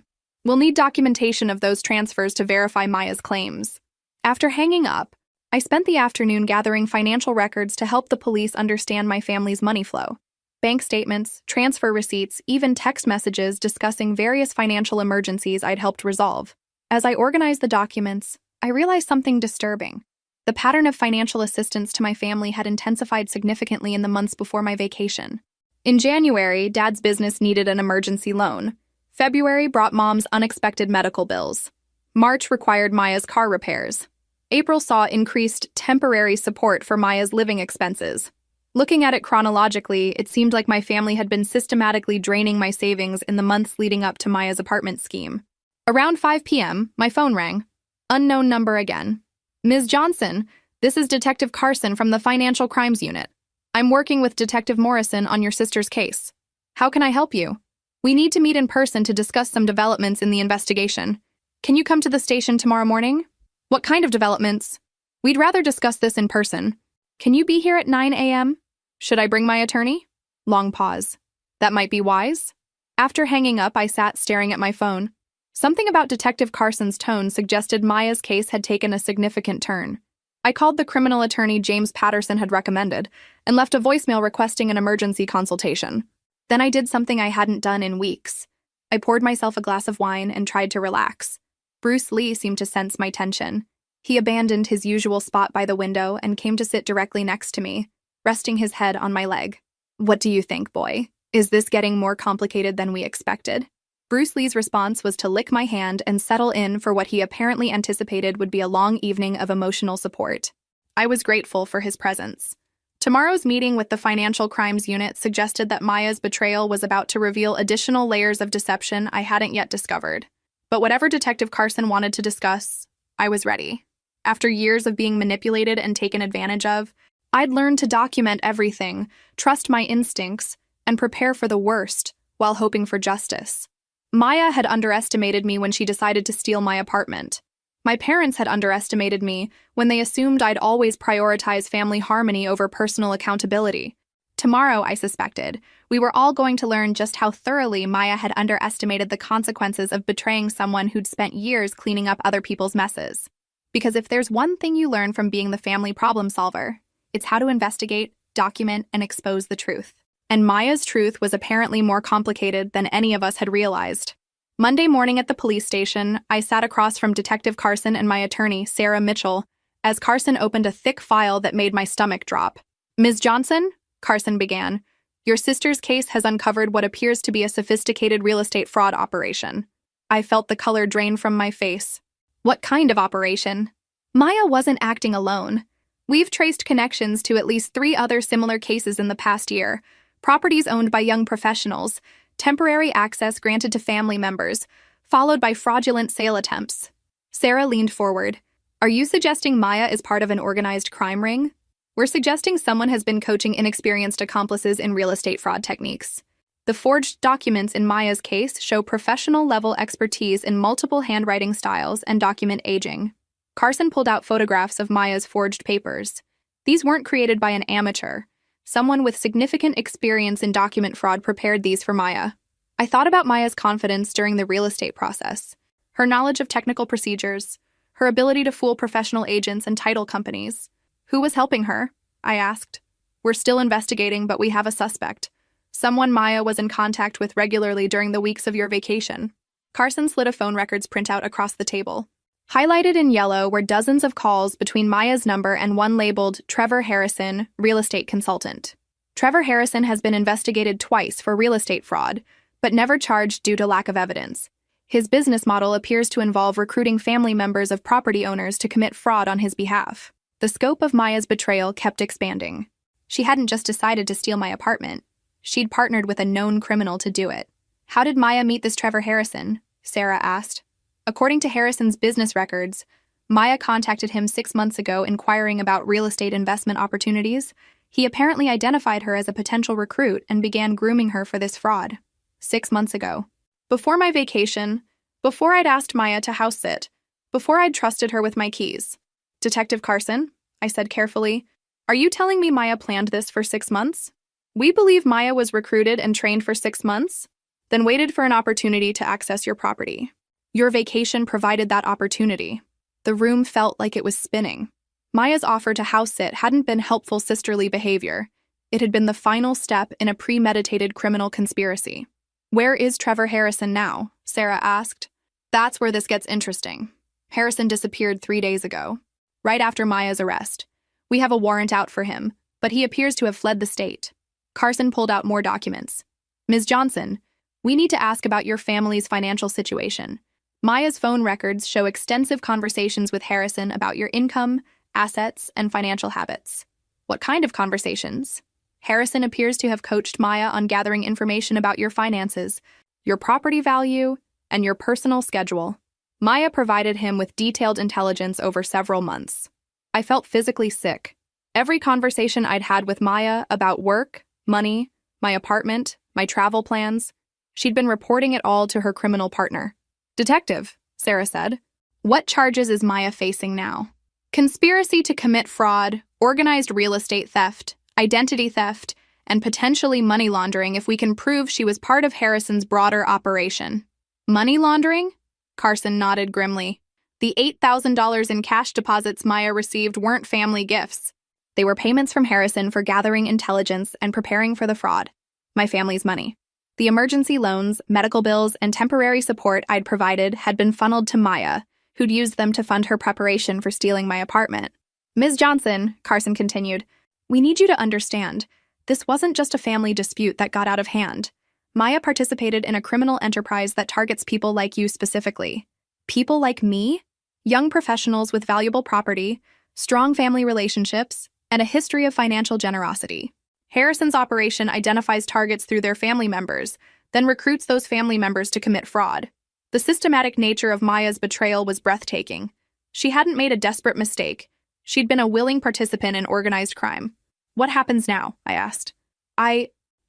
We'll need documentation of those transfers to verify Maya's claims. After hanging up, I spent the afternoon gathering financial records to help the police understand my family's money flow. Bank statements, transfer receipts, even text messages discussing various financial emergencies I'd helped resolve. As I organized the documents, I realized something disturbing. The pattern of financial assistance to my family had intensified significantly in the months before my vacation. In January, Dad's business needed an emergency loan. February brought Mom's unexpected medical bills. March required Maya's car repairs. April saw increased temporary support for Maya's living expenses. Looking at it chronologically, it seemed like my family had been systematically draining my savings in the months leading up to Maya's apartment scheme. Around 5 p.m., my phone rang. Unknown number again. Ms. Johnson, this is Detective Carson from the Financial Crimes Unit. I'm working with Detective Morrison on your sister's case. How can I help you? We need to meet in person to discuss some developments in the investigation. Can you come to the station tomorrow morning? What kind of developments? We'd rather discuss this in person. Can you be here at 9 a.m.? Should I bring my attorney? Long pause. That might be wise. After hanging up, I sat staring at my phone. Something about Detective Carson's tone suggested Maya's case had taken a significant turn. I called the criminal attorney James Patterson had recommended and left a voicemail requesting an emergency consultation. Then I did something I hadn't done in weeks. I poured myself a glass of wine and tried to relax. Bruce Lee seemed to sense my tension. He abandoned his usual spot by the window and came to sit directly next to me, resting his head on my leg. What do you think, boy? Is this getting more complicated than we expected? Bruce Lee's response was to lick my hand and settle in for what he apparently anticipated would be a long evening of emotional support. I was grateful for his presence. Tomorrow's meeting with the Financial Crimes Unit suggested that Maya's betrayal was about to reveal additional layers of deception I hadn't yet discovered. But whatever Detective Carson wanted to discuss, I was ready. After years of being manipulated and taken advantage of, I'd learned to document everything, trust my instincts, and prepare for the worst while hoping for justice. Maya had underestimated me when she decided to steal my apartment. My parents had underestimated me when they assumed I'd always prioritize family harmony over personal accountability. Tomorrow, I suspected, we were all going to learn just how thoroughly Maya had underestimated the consequences of betraying someone who'd spent years cleaning up other people's messes. Because if there's one thing you learn from being the family problem solver, it's how to investigate, document, and expose the truth. And Maya's truth was apparently more complicated than any of us had realized. Monday morning at the police station, I sat across from Detective Carson and my attorney, Sarah Mitchell, as Carson opened a thick file that made my stomach drop. "Ms. Johnson," Carson began, "your sister's case has uncovered what appears to be a sophisticated real estate fraud operation." I felt the color drain from my face. What kind of operation? Maya wasn't acting alone. We've traced connections to at least 3 other similar cases in the past year: properties owned by young professionals, temporary access granted to family members, followed by fraudulent sale attempts. Sarah leaned forward. "Are you suggesting Maya is part of an organized crime ring?" "We're suggesting someone has been coaching inexperienced accomplices in real estate fraud techniques. The forged documents in Maya's case show professional-level expertise in multiple handwriting styles and document aging." Carson pulled out photographs of Maya's forged papers. These weren't created by an amateur. Someone with significant experience in document fraud prepared these for Maya. I thought about Maya's confidence during the real estate process, her knowledge of technical procedures, her ability to fool professional agents and title companies. "Who was helping her?" I asked. "We're still investigating, but we have a suspect. Someone Maya was in contact with regularly during the weeks of your vacation." Carson slid a phone records printout across the table. Highlighted in yellow were dozens of calls between Maya's number and one labeled Trevor Harrison, real estate consultant. Trevor Harrison has been investigated twice for real estate fraud, but never charged due to lack of evidence. His business model appears to involve recruiting family members of property owners to commit fraud on his behalf. The scope of Maya's betrayal kept expanding. She hadn't just decided to steal my apartment. She'd partnered with a known criminal to do it. "How did Maya meet this Trevor Harrison?" Sarah asked. According to Harrison's business records, Maya contacted him 6 months ago inquiring about real estate investment opportunities. He apparently identified her as a potential recruit and began grooming her for this fraud. 6 months ago. Before my vacation, before I'd asked Maya to house sit, before I'd trusted her with my keys. "Detective Carson," I said carefully, "are you telling me Maya planned this for 6 months? We believe Maya was recruited and trained for 6 months, then waited for an opportunity to access your property. Your vacation provided that opportunity." The room felt like it was spinning. Maya's offer to house sit hadn't been helpful sisterly behavior. It had been the final step in a premeditated criminal conspiracy. "Where is Trevor Harrison now?" Sarah asked. "That's where this gets interesting. Harrison disappeared 3 days ago, right after Maya's arrest. We have a warrant out for him, but he appears to have fled the state." Carson pulled out more documents. "Ms. Johnson, we need to ask about your family's financial situation. Maya's phone records show extensive conversations with Harrison about your income, assets, and financial habits." "What kind of conversations?" "Harrison appears to have coached Maya on gathering information about your finances, your property value, and your personal schedule. Maya provided him with detailed intelligence over several months." I felt physically sick. Every conversation I'd had with Maya about work, money, my apartment, my travel plans, she'd been reporting it all to her criminal partner. "Detective," Sarah said, "what charges is Maya facing now?" "Conspiracy to commit fraud, organized real estate theft, identity theft, and potentially money laundering if we can prove she was part of Harrison's broader operation." "Money laundering?" Carson nodded grimly. "The $8,000 in cash deposits Maya received weren't family gifts. They were payments from Harrison for gathering intelligence and preparing for the fraud. My family's money. The emergency loans, medical bills, and temporary support I'd provided had been funneled to Maya, who'd used them to fund her preparation for stealing my apartment." "Ms. Johnson," Carson continued, "we need you to understand, this wasn't just a family dispute that got out of hand. Maya participated in a criminal enterprise that targets people like you specifically. People like me? Young professionals with valuable property, strong family relationships, and a history of financial generosity. Harrison's operation identifies targets through their family members, then recruits those family members to commit fraud. The systematic nature of Maya's betrayal was breathtaking. She hadn't made a desperate mistake. She'd been a willing participant in organized crime. "What happens now?" I asked.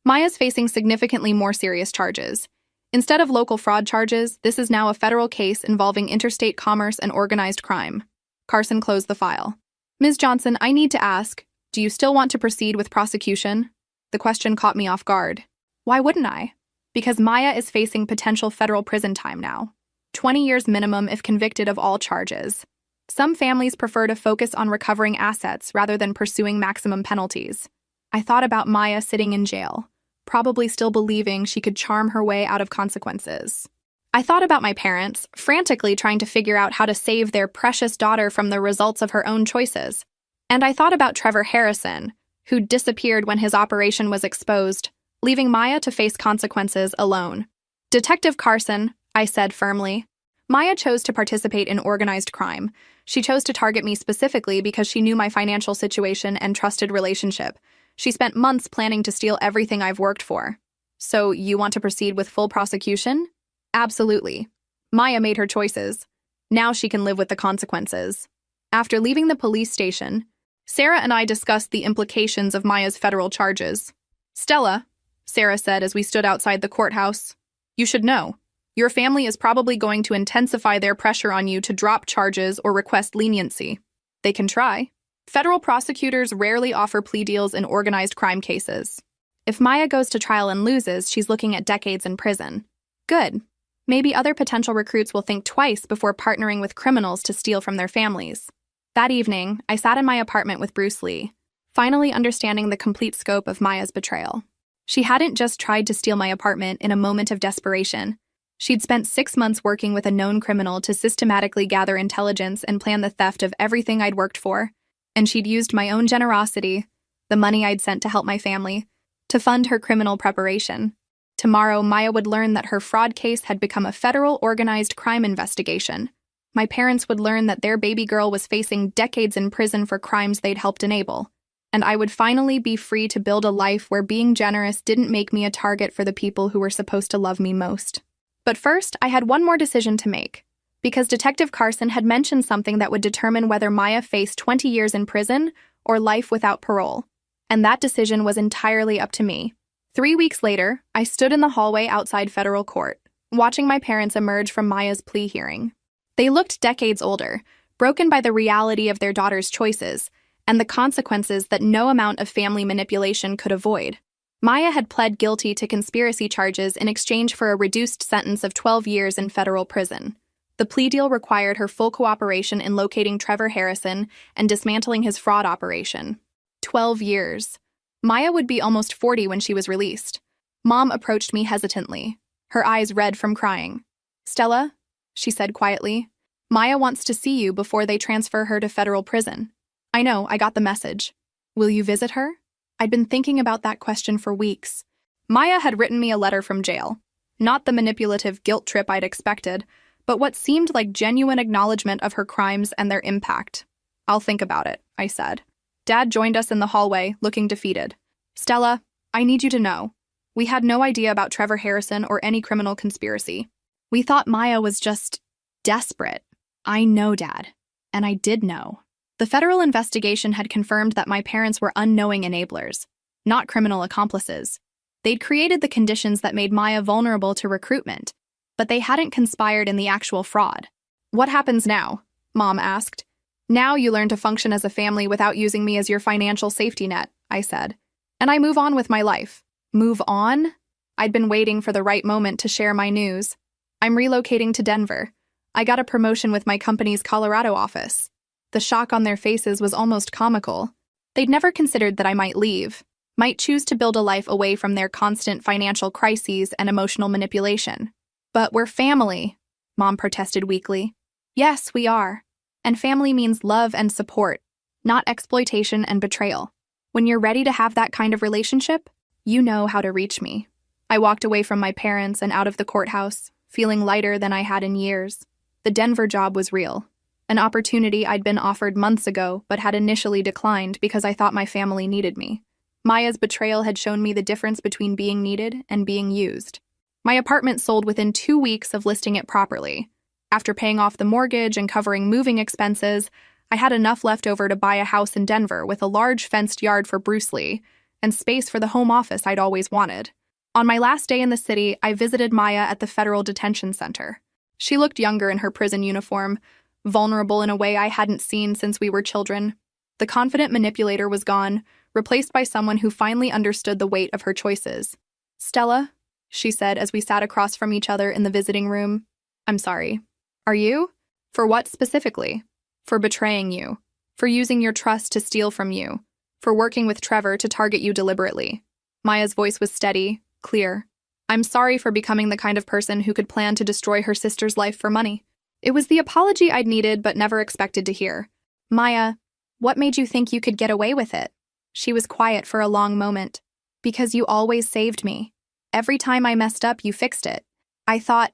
Maya's facing significantly more serious charges. Instead of local fraud charges, this is now a federal case involving interstate commerce and organized crime. Carson closed the file. Ms. Johnson, I need to ask, do you still want to proceed with prosecution? The question caught me off guard. Why wouldn't I? Because Maya is facing potential federal prison time now. 20 years minimum if convicted of all charges. Some families prefer to focus on recovering assets rather than pursuing maximum penalties. I thought about Maya sitting in jail, probably still believing she could charm her way out of consequences. I thought about my parents, frantically trying to figure out how to save their precious daughter from the results of her own choices. And I thought about Trevor Harrison, who disappeared when his operation was exposed, leaving Maya to face consequences alone. Detective Carson, I said firmly. Maya chose to participate in organized crime. She chose to target me specifically because she knew my financial situation and trusted relationship. She spent months planning to steal everything I've worked for. So you want to proceed with full prosecution? Absolutely. Maya made her choices. Now she can live with the consequences. After leaving the police station, Sarah and I discussed the implications of Maya's federal charges. Stella, Sarah said as we stood outside the courthouse, you should know. Your family is probably going to intensify their pressure on you to drop charges or request leniency. They can try. Federal prosecutors rarely offer plea deals in organized crime cases. If Maya goes to trial and loses, she's looking at decades in prison. Good. Maybe other potential recruits will think twice before partnering with criminals to steal from their families. That evening, I sat in my apartment with Bruce Lee, finally understanding the complete scope of Maya's betrayal. She hadn't just tried to steal my apartment in a moment of desperation. She'd spent 6 months working with a known criminal to systematically gather intelligence and plan the theft of everything I'd worked for. And she'd used my own generosity, the money I'd sent to help my family, to fund her criminal preparation. Tomorrow, Maya would learn that her fraud case had become a federal organized crime investigation. My parents would learn that their baby girl was facing decades in prison for crimes they'd helped enable. And I would finally be free to build a life where being generous didn't make me a target for the people who were supposed to love me most. But first, I had one more decision to make, because Detective Carson had mentioned something that would determine whether Maya faced 20 years in prison or life without parole. And that decision was entirely up to me. 3 weeks later, I stood in the hallway outside federal court, watching my parents emerge from Maya's plea hearing. They looked decades older, broken by the reality of their daughter's choices and the consequences that no amount of family manipulation could avoid. Maya had pled guilty to conspiracy charges in exchange for a reduced sentence of 12 years in federal prison. The plea deal required her full cooperation in locating Trevor Harrison and dismantling his fraud operation. 12 years. Maya would be almost 40 when she was released. Mom approached me hesitantly, her eyes red from crying. Stella, she said quietly, Maya wants to see you before they transfer her to federal prison. I know, I got the message. Will you visit her? I'd been thinking about that question for weeks. Maya had written me a letter from jail. Not the manipulative guilt trip I'd expected, but what seemed like genuine acknowledgement of her crimes and their impact. I'll think about it, I said. Dad joined us in the hallway, looking defeated. Stella, I need you to know. We had no idea about Trevor Harrison or any criminal conspiracy. We thought Maya was just desperate. I know, Dad. And I did know. The federal investigation had confirmed that my parents were unknowing enablers, not criminal accomplices. They'd created the conditions that made Maya vulnerable to recruitment, but they hadn't conspired in the actual fraud. What happens now? Mom asked. Now you learn to function as a family without using me as your financial safety net, I said. And I move on with my life. Move on? I'd been waiting for the right moment to share my news. I'm relocating to Denver. I got a promotion with my company's Colorado office. The shock on their faces was almost comical. They'd never considered that I might leave, might choose to build a life away from their constant financial crises and emotional manipulation. But we're family, Mom protested weakly. Yes, we are. And family means love and support, not exploitation and betrayal. When you're ready to have that kind of relationship, you know how to reach me. I walked away from my parents and out of the courthouse, feeling lighter than I had in years. The Denver job was real. An opportunity I'd been offered months ago but had initially declined because I thought my family needed me. Maya's betrayal had shown me the difference between being needed and being used. My apartment sold within 2 weeks of listing it properly. After paying off the mortgage and covering moving expenses, I had enough left over to buy a house in Denver with a large fenced yard for Bruce Lee and space for the home office I'd always wanted. On my last day in the city, I visited Maya at the federal detention center. She looked younger in her prison uniform, vulnerable in a way I hadn't seen since we were children. The confident manipulator was gone, replaced by someone who finally understood the weight of her choices. "Stella," she said as we sat across from each other in the visiting room. "I'm sorry." "Are you? For what specifically?" "For betraying you. For using your trust to steal from you. For working with Trevor to target you deliberately." Maya's voice was steady, clear. "I'm sorry for becoming the kind of person who could plan to destroy her sister's life for money." It was the apology I'd needed but never expected to hear. "Maya, what made you think you could get away with it?" She was quiet for a long moment. "Because you always saved me. Every time I messed up, you fixed it. I thought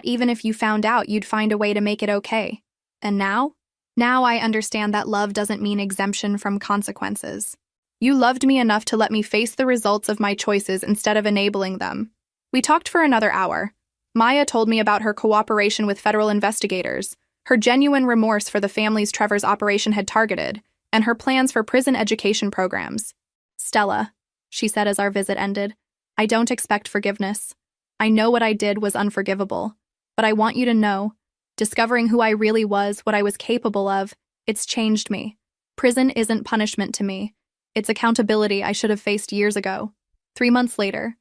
even if you found out, you'd find a way to make it okay. And now? Now I understand that love doesn't mean exemption from consequences. You loved me enough to let me face the results of my choices instead of enabling them." We talked for another hour. Maya told me about her cooperation with federal investigators, her genuine remorse for the families Trevor's operation had targeted, and her plans for prison education programs. "Stella," she said as our visit ended, "I don't expect forgiveness. I know what I did was unforgivable, but I want you to know, discovering who I really was, what I was capable of, it's changed me. Prison isn't punishment to me. It's accountability I should have faced years ago." 3 months later,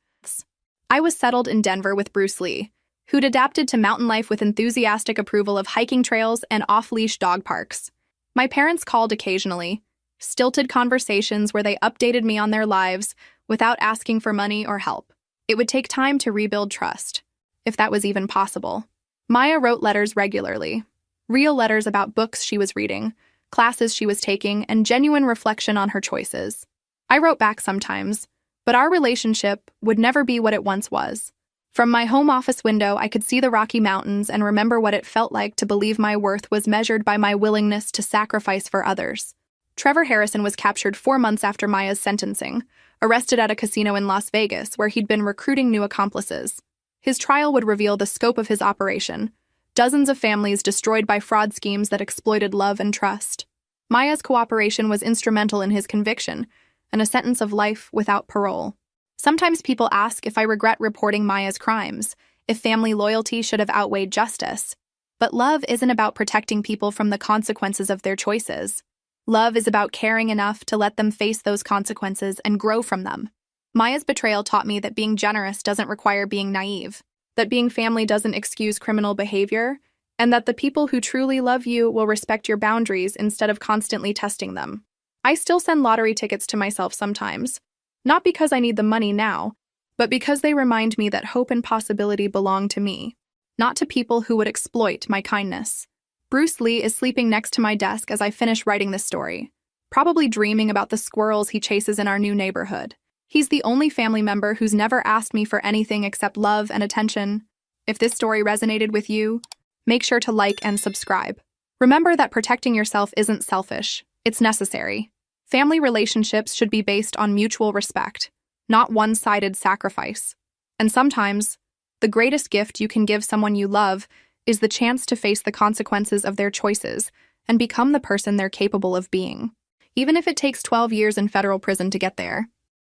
I was settled in Denver with Bruce Lee, who'd adapted to mountain life with enthusiastic approval of hiking trails and off-leash dog parks. My parents called occasionally, stilted conversations where they updated me on their lives without asking for money or help. It would take time to rebuild trust, if that was even possible. Maya wrote letters regularly, real letters about books she was reading, classes she was taking, and genuine reflection on her choices. I wrote back sometimes, but our relationship would never be what it once was. From my home office window, I could see the Rocky Mountains and remember what it felt like to believe my worth was measured by my willingness to sacrifice for others. Trevor Harrison was captured 4 months after Maya's sentencing, arrested at a casino in Las Vegas where he'd been recruiting new accomplices. His trial would reveal the scope of his operation: dozens of families destroyed by fraud schemes that exploited love and trust. Maya's cooperation was instrumental in his conviction, and a sentence of life without parole. Sometimes people ask if I regret reporting Maya's crimes, if family loyalty should have outweighed justice. But love isn't about protecting people from the consequences of their choices. Love is about caring enough to let them face those consequences and grow from them. Maya's betrayal taught me that being generous doesn't require being naive, that being family doesn't excuse criminal behavior, and that the people who truly love you will respect your boundaries instead of constantly testing them. I still send lottery tickets to myself sometimes, not because I need the money now, but because they remind me that hope and possibility belong to me, not to people who would exploit my kindness. Bruce Lee is sleeping next to my desk as I finish writing this story, probably dreaming about the squirrels he chases in our new neighborhood. He's the only family member who's never asked me for anything except love and attention. If this story resonated with you, make sure to like and subscribe. Remember that protecting yourself isn't selfish, it's necessary. Family relationships should be based on mutual respect, not one-sided sacrifice. And sometimes, the greatest gift you can give someone you love is the chance to face the consequences of their choices and become the person they're capable of being, even if it takes 12 years in federal prison to get there.